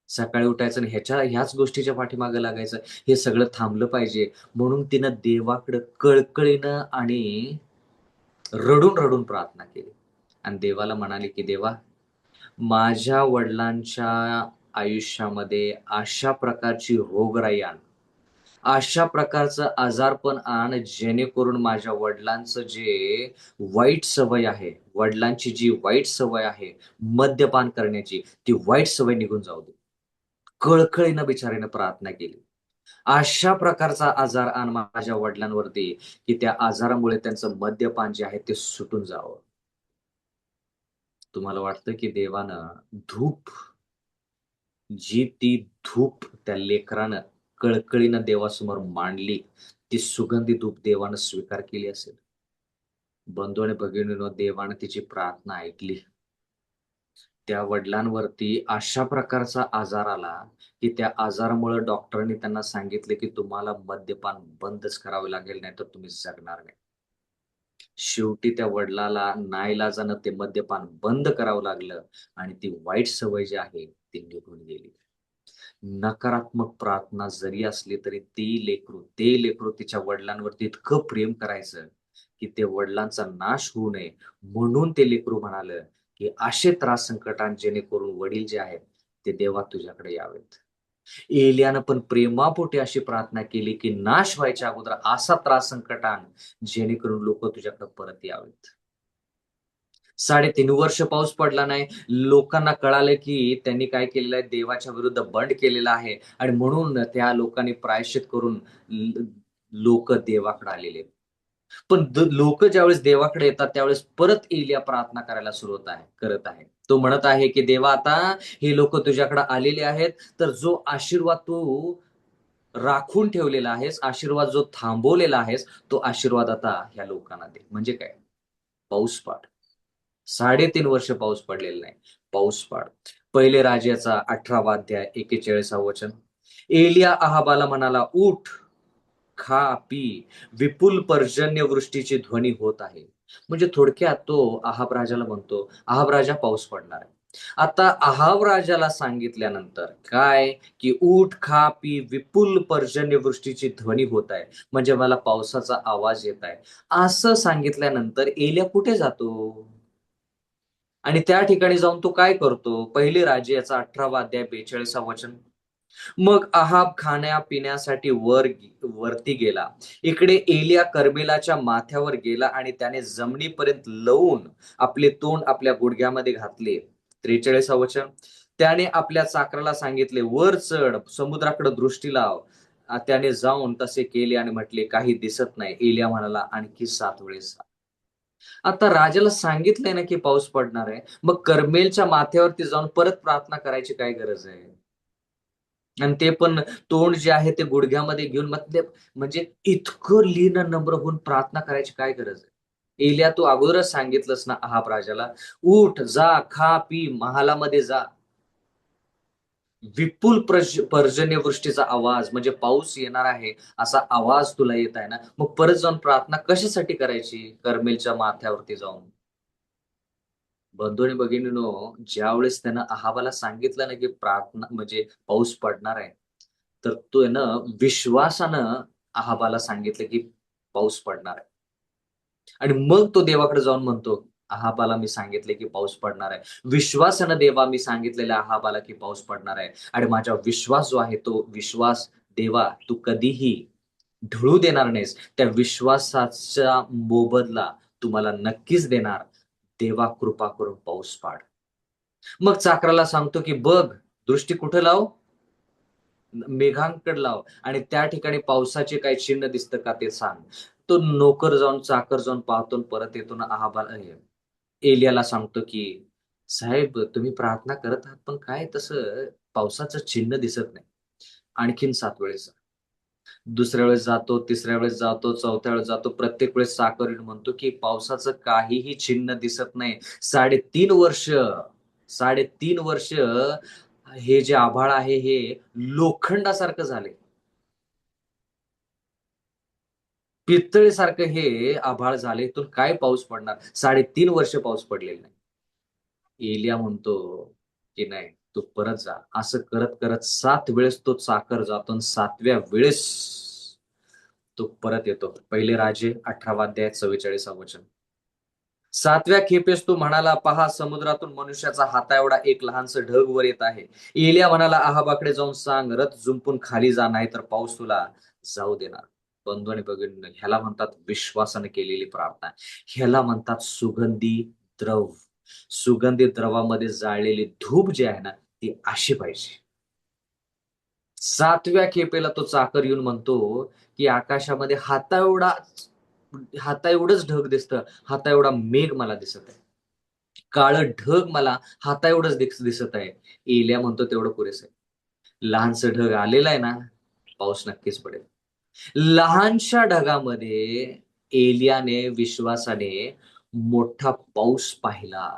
सकाळी उठायचं आणि ह्याच गोष्टीच्या पाठीमागे लागायचं. हे सगळं थांबलं पाहिजे." म्हणून तिनं देवाकडं कळकळीनं आणि रडून-रडून प्रार्थना केली आणि देवाला म्हणाली, की "देवा, माझ्या वडिलांच्या आयुष्यामध्ये अशा प्रकारची रोगराई आण, अशा प्रकारचं आजारपण आण, जेणेकरून माझ्या वडिलांचं जे वाईट सवय आहे, वडिलांची जी वाईट सवय आहे, मद्यपान करण्याची, ती वाईट सवय निघून जाऊ दे." कळकळीनं बिचारीनं प्रार्थना केली. अशा प्रकारचा आजार आण माझ्या वडिलांवरती, की त्या आजारामुळे त्यांचं मद्यपान जे आहे ते सुटून जावं. तुम्हाला वाटतं की देवानं धूप, जी ती धूप त्या लेकरानं कळकळीनं देवासमोर मांडली, ती सुगंधी धूप देवानं स्वीकार केली असेल? बंधू आणि भगिनींनो, देवानं तिची प्रार्थना ऐकली. त्या वडिलांवरती अशा प्रकारचा आजार आला, की त्या आजारामुळे डॉक्टरांनी त्यांना सांगितले, की तुम्हाला मद्यपान बंदच करावे लागेल, नाहीतर तुम्ही जगणार नाही. शेवटी त्या वडिलाला नाईलाजानं ते मद्यपान बंद करावं लागलं आणि ती वाईट सवय जी आहे, ती निघून गेली. नकारात्मक प्रार्थना जरी असली तरी ते लेकरू तिच्या वडिलांवरती इतकं प्रेम करायचं, की ते वडिलांचा नाश होऊ नये म्हणून ते लेकरू म्हणालं, की असे त्रास संकटात जेणेकरून वडील जे आहेत, ते देवा तुझ्याकडे यावेत. एलियानं पण प्रेमापोटी अशी प्रार्थना केली, की नाश व्हायच्या अगोदर असा त्रास संकट आण, जेणेकरून लोकं तुझ्याकडे परत यावेत. 3.5 वर्ष पाऊस पडला नाही. लोकांना कळालं, की त्यांनी काय केलेलं आहे, देवाच्या विरुद्ध बंड केलेला आहे आणि म्हणून त्या लोकांनी प्रायश्चित करून लोकं देवाकडे आलेले. पण लोकं ज्यावेळेस देवाकडे येतात, त्यावेळेस परत एलिया प्रार्थना करायला करत आहे. तो म्हणत आहे, की "देवा, आता ही लोकं तुझ्याकडे आलेली आहेत, तर जो आशीर्वाद तू राखून ठेवलेला आहेस, आशीर्वाद जो थांबवलेला आहेस, तो आशीर्वाद आता ह्या लोकांना दे." म्हणजे काय? पाऊस पाड. 3.5 वर्ष पाऊस पडलेला नाही. पाऊस पाड. पहिले राजाचा 18वा अध्याय 41वा वचन. एलिया अहाबाला म्हणाला, "उठ, खा, पी. विपुल पर्जन्यवृष्टीची ध्वनी होत आहे." म्हणजे थोडक्यात तो अहाब राजाला म्हणतो, "अहाब राजा, पाऊस पडणार आहे." आता अहाब राजाला सांगितल्यानंतर काय, की "उठ, खा, पी. विपुल पर्जन्यवृष्टीची ध्वनी होत आहे." म्हणजे मला पावसाचा आवाज येत आहे. असं सांगितल्यानंतर एलिया कुठे जातो? आणि त्या ठिकाणी जाऊन तो काय करतो? पहिले राजे याचा 18वा अध्याय 42वा वचन. मग अहाब खाण्या-पिण्यासाठी वरती गेला. इकडे एलिया कर्मेलाच्या माथ्यावर गेला आणि त्याने जमिनीपर्यंत लवून आपले तोंड आपल्या गुडघ्यामध्ये घातले. 43वा वचन. त्याने आपल्या चाकराला सांगितले, "वर चढ, समुद्राकडे दृष्टी लाव." त्याने जाऊन तसे केले आणि म्हटले, "काही दिसत नाही." एलिया म्हणाला, "आणखी 7 वेळेस." आता राजाला सांगितलंय ना, की पाऊस पडणार आहे. मग कर्मेलच्या माथ्यावरती जाऊन परत प्रार्थना करायची काय गरज आहे? आणि ते पण तोंड जे आहे ते गुडघ्यामध्ये घेऊन म्हणजे इतकं लीन नम्र होऊन प्रार्थना करायची काय गरज आहे? एलिया तू अगोदरच सांगितलंस ना अहाब राजाला, "उठ, जा, खा, पी, महालामध्ये जा." विपुल पर्जन्यवृष्टीचा आवाज म्हणजे पाऊस येणार आहे असा आवाज तुला येत आहे ना, मग परत जाऊन प्रार्थना कशासाठी करायची कर्मेलच्या माथ्यावरती जाऊन? बंधू आणि भगिनींनो, ज्यावेळेस त्यानं अहाबाला सांगितलं ना, की प्रार्थना म्हणजे पाऊस पडणार आहे, तर तो आहे ना विश्वासानं अहाबाला सांगितलं, की पाऊस पडणार आहे. आणि मग तो देवाकडे जाऊन म्हणतो, "अहाबाला मी सांगितले, की पाऊस पडणार आहे. विश्वासानं देवा मी सांगितलेल्या अहाबाला, की पाऊस पडणार आहे आणि माझा विश्वास जो आहे, तो विश्वास देवा तू कधीही ढळू देणार नाहीस. त्या विश्वासाचा मोबदला तू मला नक्कीच देणार. देवा कृपा करून पाऊस पाड." मग चाकराला सांगतो, की "बघ, दृष्टी कुठं लाव? मेघांकडे लाव आणि त्या ठिकाणी पावसाचे काही चिन्ह दिसतं का ते सांग." तो नोकर जाऊन, चाकर जाऊन पाहतो आणि परत येतो ना एलियाला सांगतो, की "साहेब तुम्ही प्रार्थना करत आहात, पण काय तसं पावसाचं चिन्ह दिसत नाही." आणखीन 7 वेळेस जा. दुसऱ्या वेळेस जातो, तिसऱ्या वेळेस जातो, चौथ्या वेळेस जातो. प्रत्येक वेळेस चाकर येऊन म्हणतो, की "पावसाचं काहीही चिन्ह दिसत नाही." 3.5 वर्ष, 3.5 वर्ष हे जे आभाळ आहे हे लोखंडासारखं झालंय. पितळेसारखं हे आभाळ झाले, इथून काय पाऊस पडणार? 3.5 वर्ष पाऊस पडलेला नाही. एलिया म्हणतो, की "नाही, तू परत जा." असं करत-करत 7 वेळेस तो चाकर जातो आणि 7व्या वेळेस तो परत येतो. पहिले राजे 18 अध्याय 44 वचन. 7व्या खेपेस तो म्हणाला, "पहा, समुद्रातून मनुष्याचा हाताएवढा एक लहानसं ढग वर येत आहे." एलिया म्हणाला, "अहाबाकडे जाऊन सांग, रथ जुंपून खाली जा, नाहीतर पाऊस तुला जाऊ देणार." बंधू आणि भगिनींनो, ह्याला म्हणतात विश्वासाने केलेली प्रार्थना. ह्याला म्हणतात सुगंधी द्रव. सुगंधी द्रवामध्ये जाळलेली धूप जी आहे ना, ती अशी पाहिजे. 7व्या खेपेला तो चाकर येऊन म्हणतो, की आकाशामध्ये हाताएवढंच ढग दिसतं. हाताएवढा मेघ मला दिसत आहे. काळं ढग मला हाताएवढंच दिसत आहे. एलिया म्हणतो तेवढं पुरेसं आहे. लहानसं ढग आलेलं आहे ना, पाऊस नक्कीच पडेल. लहानशा ढगामध्ये एलियाने विश्वासाने मोठा पाऊस पाहिला.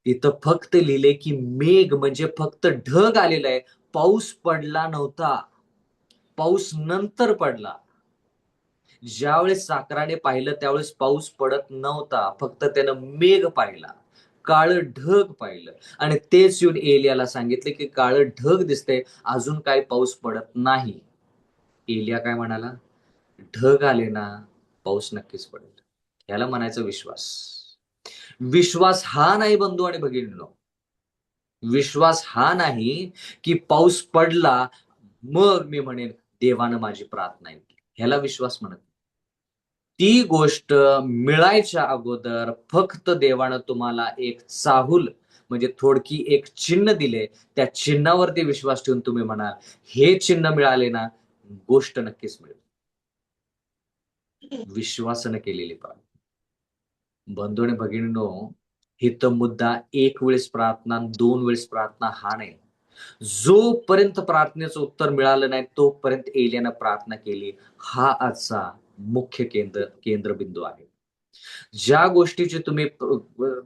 तिथं फक्त लिहिले, की मेघ म्हणजे फक्त ढग आलेला आहे. पाऊस पडला नव्हता. पाऊस नंतर पडला. ज्यावेळेस साकराने पाहिलं त्यावेळेस पाऊस पडत नव्हता. फक्त त्यानं मेघ पाहिला. काळं ढग पाहिलं आणि तेच येऊन एलियाला सांगितले, की काळं ढग दिसतंय, अजून काही पाऊस पडत नाही. एलिया काय म्हणाला? ढग आले ना, पाऊस नक्कीच पडेल. याला म्हणायचं विश्वास. विश्वास हा नाही बंधू आणि भगिनींनो. विश्वास हा नाही, की पाऊस पडला, मग मी म्हणेन देवानं माझी प्रार्थना ऐकली. ह्याला विश्वास म्हणत नाही. ती गोष्ट मिळायच्या अगोदर फक्त देवानं तुम्हाला एक चाहूल म्हणजे थोडकी एक चिन्ह दिले. त्या चिन्हावरती विश्वास ठेवून तुम्ही म्हणाल, हे चिन्ह मिळाले ना, गोष्ट नक्कीच मिळेल. विश्वासानं केलेली प्रार्थना. बंधू आणि भगिनींनो, इथं मुद्दा 1 वेळेस प्रार्थना, 2 वेळेस प्रार्थना हा नाही. जोपर्यंत प्रार्थनेचं उत्तर मिळालं नाही, तोपर्यंत एलियानं प्रार्थना केली. हा आजचा मुख्य केंद्रबिंदू आहे. ज्या गोष्टीची तुम्ही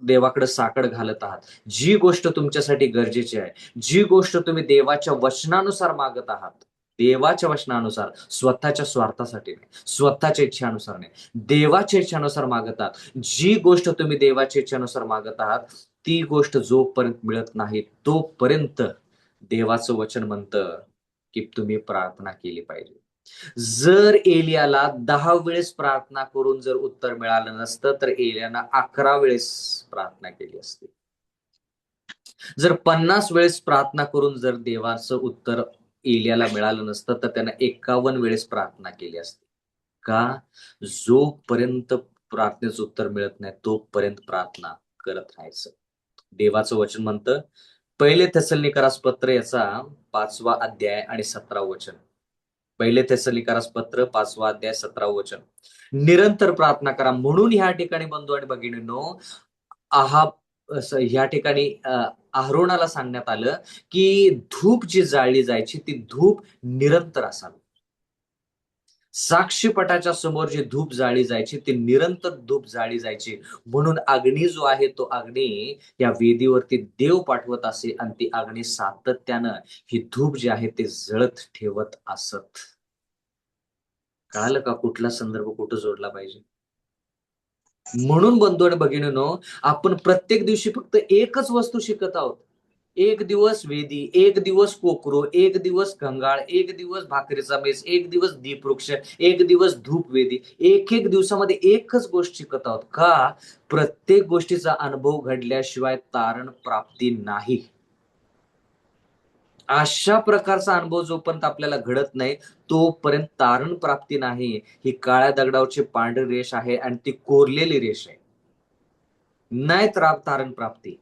देवाकडे साकड घालत आहात, जी गोष्ट तुमच्यासाठी गरजेची आहे, जी गोष्ट तुम्ही देवाच्या वचनानुसार मागत आहात, देवाच्या वचनानुसार, स्वतःच्या स्वार्थासाठी नाही, स्वतःच्या इच्छेनुसार नाही, देवाच्या इच्छेनुसार मागत आहात. जी गोष्ट तुम्ही देवाच्या इच्छेनुसार मागत आहात, ती गोष्ट जोपर्यंत मिळत नाही, तोपर्यंत देवाचं वचन म्हणतं, की तुम्ही प्रार्थना केली पाहिजे. जर एलियाला 10 वेळेस प्रार्थना करून जर उत्तर मिळालं नसतं, तर एलियानं 11 वेळेस प्रार्थना केली असती. जर 50 वेळेस प्रार्थना करून जर देवाचं उत्तर एलियाला मिळालं नसतं, तर त्यानं 51 वेळेस प्रार्थना केली असती. का? जोपर्यंत प्रार्थनेचं उत्तर मिळत नाही, तोपर्यंत प्रार्थना करत राहायचं. देवाचं वचन म्हणतं, पहिले थेसलोनिकरास पत्र याचा 5वा अध्याय आणि 17 वचन. पहिले थेसलोनिकरास पत्र 5वा अध्याय 17 वचन. निरंतर प्रार्थना करा. म्हणून ह्या ठिकाणी बंधू आणि भगिनींनो, आहा असं ह्या ठिकाणी अहरोनाला सांगण्यात आलं, की धूप जी जाळली जायची ती धूप निरंतर असावी. साक्षीपटाच्या समोर जी धूप जाळली जायची ती निरंतर धूप जाळली जायची. म्हणून अग्नी जो आहे तो अग्नी या वेदीवरती देव पाठवत असे आणि ती अग्नी सातत्यानं ही धूप जी आहे ते जळत ठेवत असत. कळालं का कुठला संदर्भ कुठं जोडला पाहिजे? म्हणून बंधू आणि भगिनींनो, आपण प्रत्येक दिवशी फक्त एकच वस्तू शिकत आहोत. एक दिवस वेदी, एक दिवस कोकरू, एक दिवस कंगाळ, एक दिवस भाकरीचा बेस, एक दिवस दीपवृक्ष, एक दिवस धूपवेदी. एक-एक दिवसामध्ये एकच गोष्ट शिकत आहोत. का? प्रत्येक गोष्टीचा अनुभव घडल्याशिवाय तारण प्राप्ती नाही. अशा प्रकारचा अनुभव जोपर्यंत आपल्याला घडत नाही, तोपर्यंत तारण प्राप्ती नाही. ही काळ्या दगडावरची पांढरी रेष आहे आणि ती कोरलेली रेष आहे. नाही तारण प्राप्ती.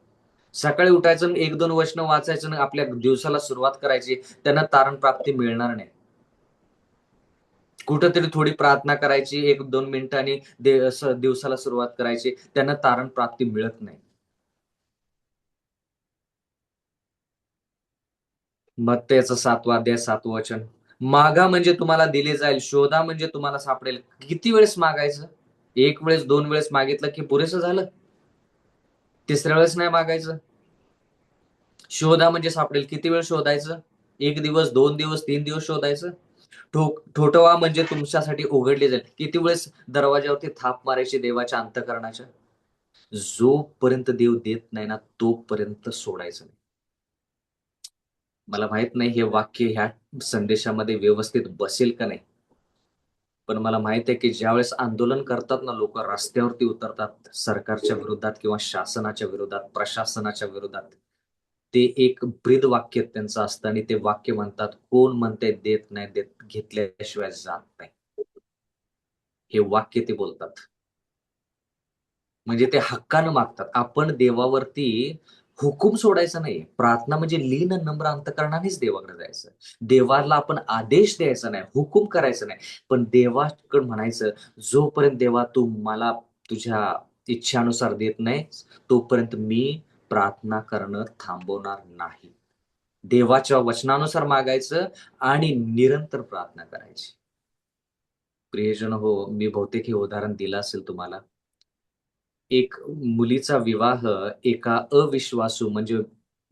सकाळी उठायचं आणि 1-2 वचनं वाचायचं आणि आपल्या दिवसाला सुरुवात करायची. त्यांना तारण प्राप्ती मिळणार नाही. कुठेतरी थोडी प्रार्थना करायची 1-2 मिनिटांनी दिवसाला सुरुवात करायची. त्यांना तारण प्राप्ती मिळत नाही. मत्तेचा 7वा अध्याय 7वं वचन. मागा म्हणजे तुम्हाला दिले जाईल. शोधा म्हणजे तुम्हाला सापडेल. किती वेळेस मागायचं? 1 वेळेस, 2 वेळेस मागितलं की पुरेसं झालं? तिसऱ्या वेळेस नाही मागायचं? शोधा म्हणजे सापडेल. किती वेळ शोधायचं? 1 दिवस, 2 दिवस, 3 दिवस शोधायचं? ठोठवा म्हणजे तुमच्यासाठी उघडले जाईल. किती वेळेस दरवाजावरती थाप मारायची देवाच्या अंतःकरणाच्या? जोपर्यंत देव देत नाही ना, तोपर्यंत सोडायचं नाही. मला माहित नाही हे वाक्य ह्या संदेशामध्ये व्यवस्थित बसेल का नाही? पण मला माहित आहे, की ज्यावेळेस आंदोलन करतात ना लोकं, रस्त्यावरती उतरतात सरकारच्या विरोधात किंवा शासनाच्या विरोधात, प्रशासनाच्या विरोधात. ते एक ब्रीद वाक्य त्यांचं असतं आणि ते वाक्य म्हणतात, "कोण म्हणतंय देत नाही, देत घेतल्याशिवाय जात नाही." हे वाक्य ते बोलतात. म्हणजे ते हक्कानं मागतात. आपण देवावरती हुकूम सोडायचा नाहीये. प्रार्थना म्हणजे लीन नम्र अंतःकरणानेच देवाकडे जायचं. देवाला आपण आदेश द्यायचा नाही, हुकूम करायचा नाही. पण देवाकडे म्हणायचं, "जोपर्यंत देवा तू मला तुझ्या इच्छेनुसार देत नाहीस, तोपर्यंत मी प्रार्थना करणं थांबवणार नाही." देवाच्या वचनानुसार मागायचं आणि निरंतर प्रार्थना करायची. प्रियजन हो, मी बहुतेक हे उदाहरण दिलं असेल तुम्हाला. एक मुलीचा विवाह एका अविश्वासू म्हणजे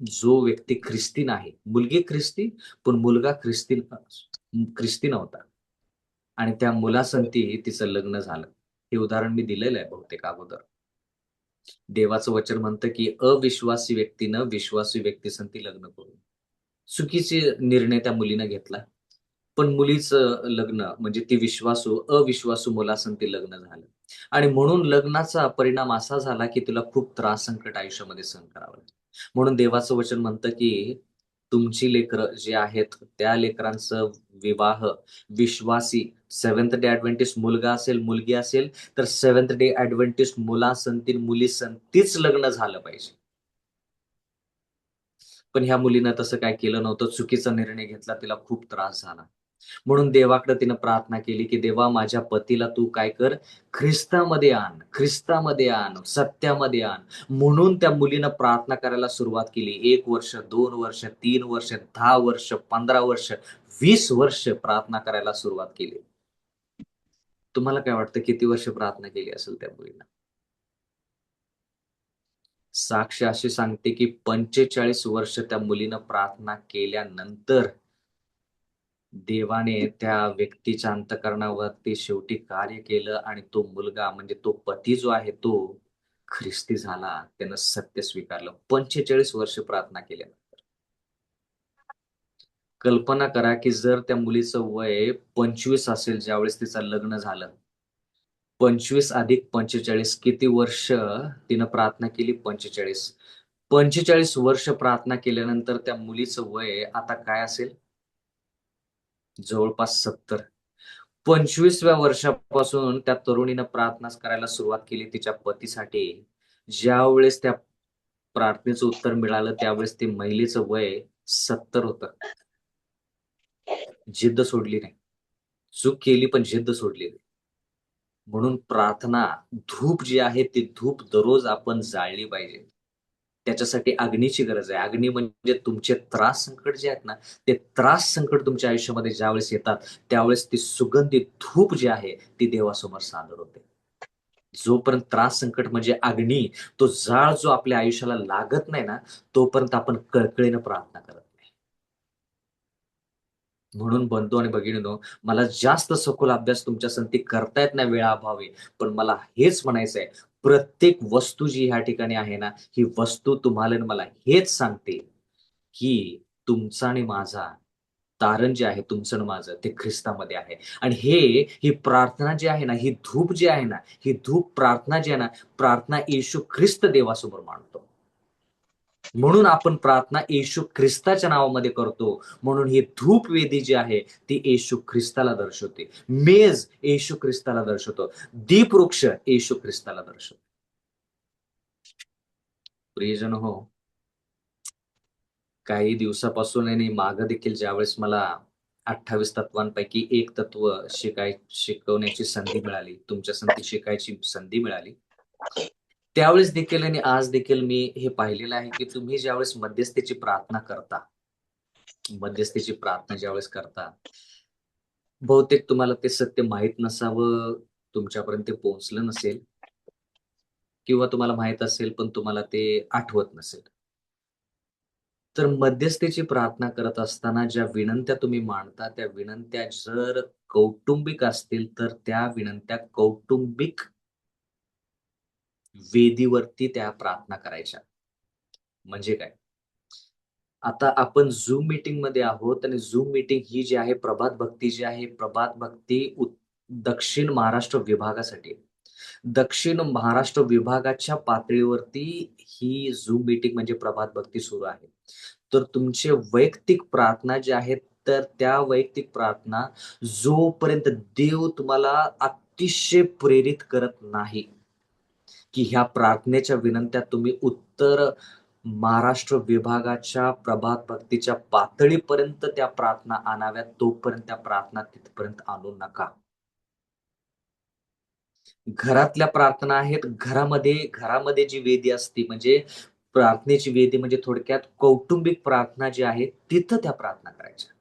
जो व्यक्ती ख्रिस्ती आहे. मुलगी ख्रिस्ती, पण मुलगा ख्रिस्ती नव्हता आणि त्या मुलासंगती तिचं लग्न झालं. हे उदाहरण मी दिलेलं आहे बहुतेक अगोदर. देवाचं वचन म्हणतं, की अविश्वासी व्यक्तीनं विश्वासी व्यक्तीसंगती लग्न करू नये. चुकीचे निर्णय त्या मुलीनं घेतला. पण मुलीचं लग्न म्हणजे ती अविश्वासू मुलासंगती लग्न झालं आणि म्हणून लग्नाचा परिणाम असा झाला, की तिला खूप त्रास, संकट आयुष्यामध्ये सहन करावं लागलं. म्हणून देवाचं वचन म्हणतं, की तुमची लेकरं जी आहेत, त्या लेकरांचं विवाह विश्वासी सेव्हन्थ डे ॲडव्हेंटिस्ट मुलगा असेल, मुलगी असेल, तर सेव्हन्थ डे ॲडव्हेंटिस्ट मुलासंगती, मुलीसंगतीच लग्न झालं पाहिजे. पण ह्या मुलीनं तसं काही केलं नव्हतं. चुकीचा निर्णय घेतला. तिला खूप त्रास झाला. म्हणून देवाकडे तिनं प्रार्थना केली, की "देवा माझ्या पतीला तू काय कर, ख्रिस्तामध्ये आण, सत्यामध्ये आण." म्हणून त्या मुलीनं प्रार्थना करायला सुरुवात केली. 1 वर्ष, 2 वर्ष, 3 वर्ष, 10 वर्ष, 15 वर्ष, 20 वर्ष प्रार्थना करायला सुरुवात केली. तुम्हाला काय वाटतं किती वर्ष प्रार्थना केली असेल त्या मुलीनं? साक्ष अशी सांगते, की 45 वर्ष त्या मुलीनं प्रार्थना केल्यानंतर देवाने त्या व्यक्तीच्या अंतःकरणावरती शेवटी कार्य केलं आणि तो मुलगा म्हणजे तो पती जो आहे तो ख्रिस्ती झाला. त्यानं सत्य स्वीकारलं. 45 वर्ष प्रार्थना केल्यानंतर. कल्पना करा, की जर त्या मुलीचं वय 25 असेल ज्यावेळेस तिचं लग्न झालं. 25 अधिक 45 किती वर्ष तिनं प्रार्थना केली? 45. 45 वर्ष प्रार्थना केल्यानंतर त्या मुलीचं वय आता काय असेल? जवळपास 70. 25व्या वर्षापासून त्या तरुणीनं प्रार्थना करायला सुरुवात केली तिच्या पतीसाठी. ज्यावेळेस त्या प्रार्थनेचं उत्तर मिळालं, त्यावेळेस ती महिलेचं वय 70 होतं. जिद्द सोडली नाही. चूक केली, पण जिद्द सोडली नाही. म्हणून प्रार्थना, धूप जी आहे, ती धूप दररोज आपण जाळली पाहिजे. त्याच्यासाठी अग्नीची गरज आहे. अग्नी म्हणजे तुमचे त्रास संकट जे आहेत ना, ते त्रास संकट तुमच्या आयुष्यामध्ये ज्यावेळेस येतात, त्यावेळेस ती सुगंधित धूप जी आहे, ती देवासमोर सादर होते. जोपर्यंत त्रास संकट म्हणजे अग्नी, तो जाळ जो आपल्या आयुष्याला लागत नाही ना, तोपर्यंत आपण कळकळीनं प्रार्थना करत नाही. म्हणून बंधू आणि भगिनींनो, मला जास्त सखोल अभ्यास तुमच्या संगती करता येत नाही वेळाअभावी. पण मला हेच म्हणायचं आहे, प्रत्येक वस्तू जी ह्या ठिकाणी आहे ना, ही वस्तू तुम्हाला आणि मला हेच सांगते, की तुमचा आणि माझा तारण जे आहे तुमचं आणि माझं ते ख्रिस्तामध्ये आहे. आणि ही प्रार्थना जी आहे ना, ही धूप जी आहे ना, ही धूप प्रार्थना जी आहे ना, प्रार्थना येशू ख्रिस्त देवासमोर मांडतो. म्हणून आपण प्रार्थना येशू ख्रिस्ताच्या नावामध्ये करतो. म्हणून ही धूपवेदी जी आहे, ती येशू ख्रिस्ताला दर्शवते. मेज येशू ख्रिस्ताला दर्शवतो. दीपवृक्ष येशू ख्रिस्ताला दर्शवतो. प्रियजन हो, काही दिवसापासून आणि मागं देखील ज्यावेळेस मला 28 तत्वांपैकी एक तत्व शिकवण्याची संधी मिळाली, तुमच्या संगती शिकायची संधी मिळाली. त्यावेळेस देखील आणि आज देखील मी हे पाहिलेलं आहे, की तुम्ही ज्यावेळेस मध्यस्थीची प्रार्थना ज्यावेळेस करता, बहुतेक तुम्हाला ते सत्य माहीत नसावं, तुमच्यापर्यंत ते पोहोचलं नसेल किंवा तुम्हाला माहीत असेल, पण तुम्हाला ते आठवत नसेल. तर मध्यस्थीची प्रार्थना करत असताना ज्या विनंत्या तुम्ही मांडता, त्या विनंत्या जर कौटुंबिक असतील, तर त्या विनंत्या कौटुंबिक वेदीवरती त्या प्रार्थना करायच्या. म्हणजे काय? आता आपण Zoom मीटिंगमध्ये आहोत आणि Zoom मीटिंग ही जी आहे, प्रभात भक्ती जी आहे, प्रभात भक्ती दक्षिण महाराष्ट्र विभागासाठी आहे. दक्षिण महाराष्ट्र विभागाच्या पातळीवरती ही Zoom मीटिंग म्हणजे प्रभात भक्ती सुरू आहे. तर तुमचे वैयक्तिक प्रार्थना ज्या आहेत, तर त्या वैयक्तिक प्रार्थना जोपर्यंत देव तुम्हाला अतिशय प्रेरित करत नाही, की ह्या प्रार्थनेच्या विनंत्या तुम्ही उत्तर महाराष्ट्र विभागाच्या प्रभात भक्तीच्या पातळीपर्यंत त्या प्रार्थना आणाव्यात, तोपर्यंत त्या प्रार्थना तिथपर्यंत आणू नका. घरातल्या प्रार्थना आहेत. घरामध्ये जी वेदी असते म्हणजे प्रार्थनेची वेदी म्हणजे थोडक्यात कौटुंबिक प्रार्थना जी आहे, तिथं त्या प्रार्थना करायच्या.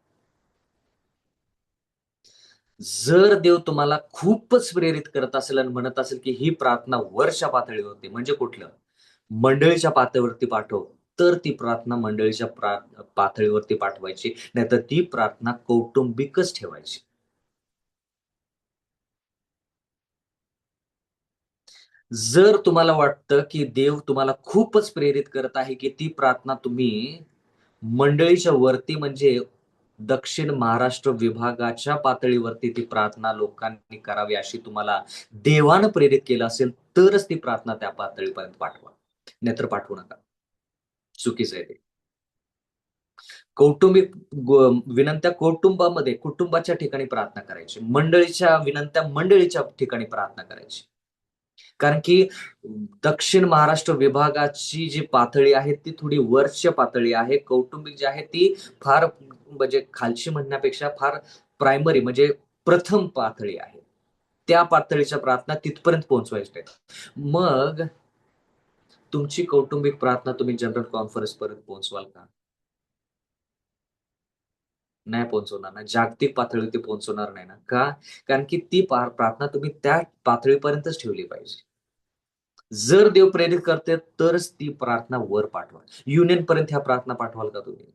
जर देव तुम्हाला खूपच प्रेरित करत असेल आणि म्हणत असेल, की ही प्रार्थना वरच्या पातळीवरती म्हणजे कुठलं? मंडळीच्या पातळीवरती पाठव, तर ती प्रार्थना मंडळीच्या पातळीवरती पाठवायची. नाहीतर ती प्रार्थना कौटुंबिकच ठेवायची. जर तुम्हाला वाटतं, की देव तुम्हाला खूपच प्रेरित करत आहे, की ती प्रार्थना तुम्ही मंडळीच्या वरती म्हणजे दक्षिण महाराष्ट्र विभागाच्या पातळीवरती ती प्रार्थना लोकांनी करावी अशी तुम्हाला देवानं प्रेरित केलं असेल, तरच ती प्रार्थना त्या पातळीपर्यंत पाठवा. नाहीतर पाठवू नका. चुकीचं आहे ते. कौटुंबिक विनंत्या कुटुंबाच्या ठिकाणी प्रार्थना करायची. मंडळीच्या विनंत्या मंडळीच्या ठिकाणी प्रार्थना करायची. कारण की दक्षिण महाराष्ट्र विभागाची जी पातळी आहे ती थोडी वरच्या पातळी आहे. कौटुंबिक जी आहे ती फार म्हणजे खालची म्हणण्यापेक्षा फार प्रायमरी म्हणजे प्रथम पातळी आहे. त्या पातळीच्या प्रार्थना तिथपर्यंत पोहोचवायच्या आहेत. मग तुमची कौटुंबिक प्रार्थना तुम्ही जनरल कॉन्फरन्सपर्यंत पोहोचवाल का? नाही पोहोचवणार ना. जागतिक पातळीवरती पोहोचवणार नाही ना. का? कारण की ती प्रार्थना तुम्ही त्या पातळीपर्यंतच ठेवली पाहिजे. जर देव प्रेरित करते तरच ती प्रार्थना वर पाठवा. युनियनपर्यंत ह्या प्रार्थना पाठवाल का तुम्ही?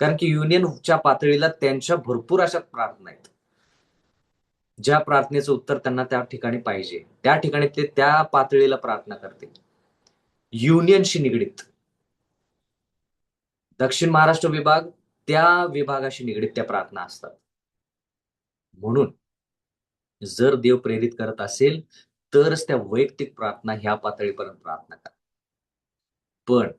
कारण की युनियनच्या पातळीला त्यांच्या भरपूर अशा प्रार्थना आहेत. ज्या प्रार्थनेचं उत्तर त्यांना त्या ठिकाणी पाहिजे. त्या ठिकाणी ते त्या पातळीला प्रार्थना करतील. युनियनशी निगडीत. दक्षिण महाराष्ट्र विभाग त्या विभागाशी निगडीत त्या प्रार्थना असतात. म्हणून जर देव प्रेरित करत असेल, तरच त्या वैयक्तिक प्रार्थना ह्या पातळीपर्यंत प्रार्थना करा. पण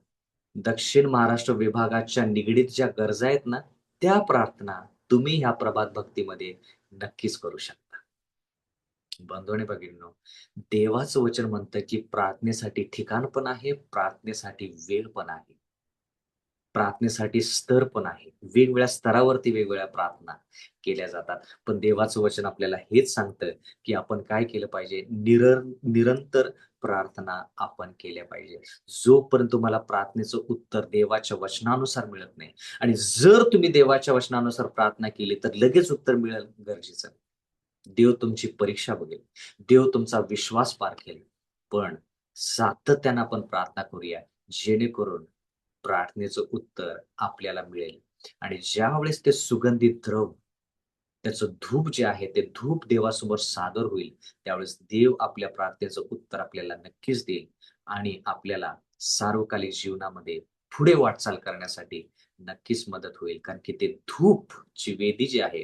दक्षिण महाराष्ट्र विभागाच्या निगडीत ज्या गरजा आहेत ना, त्या प्रार्थना तुम्ही ह्या प्रभात भक्तीमध्ये नक्कीच करू शकता. बंधू आणि भगिनींनो, देवाचं वचन म्हणतं, की प्रार्थनेसाठी ठिकाण पण आहे, प्रार्थनेसाठी वेळ पण आहे. प्रार्थनेसाठी स्तर पण आहे. वेगवेगळ्या स्तरावरती वेगवेगळ्या प्रार्थना केल्या जातात. पण देवाचं वचन आपल्याला हेच सांगतं, की आपण काय केलं पाहिजे? निरंतर प्रार्थना आपण केल्या पाहिजे. जोपर्यंत तुम्हाला प्रार्थनेचं उत्तर देवाच्या वचनानुसार मिळत नाही आणि जर तुम्ही देवाच्या वचनानुसार प्रार्थना केली, तर लगेच उत्तर मिळेल गरजेचं नाही. देव तुमची परीक्षा बघेल. देव तुमचा विश्वास पारखेल. पण सातत्यानं आपण प्रार्थना करूया, जेणेकरून प्रार्थनेचं उत्तर आपल्याला मिळेल आणि ज्यावेळेस ते सुगंधित द्रव, त्याचं धूप जे आहे, ते धूप देवासमोर सादर होईल, त्यावेळेस देव आपल्या प्रार्थनेचं उत्तर आपल्याला नक्कीच देईल आणि आपल्याला सार्वकालिक जीवनामध्ये पुढे वाटचाल करण्यासाठी नक्कीच मदत होईल. कारण की ते धूपची वेदी जी आहे,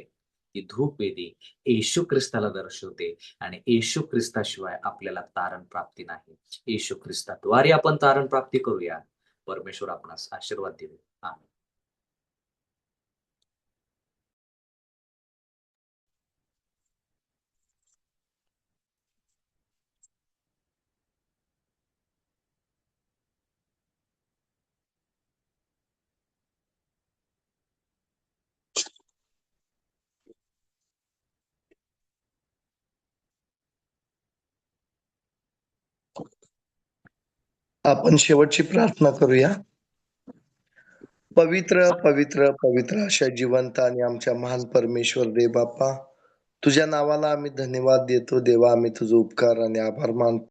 ती धूप वेदी येशू ख्रिस्ताला दर्शवते आणि येशू ख्रिस्ताशिवाय आपल्याला तारण प्राप्ती नाही. येशू ख्रिस्ताद्वारे आपण तारण प्राप्ती करूया. परमेश्वर आपणास आशीर्वाद देईल. आमेन. आपण शेवटची प्रार्थना करूया. पवित्र, पवित्र, पवित्र अशा जिवंत आणि आमच्या महान परमेश्वर देव बाप्पा, तुझ्या नावाला आम्ही धन्यवाद देतो. देवा, आम्ही तुझे उपकार आणि आभार मानतो.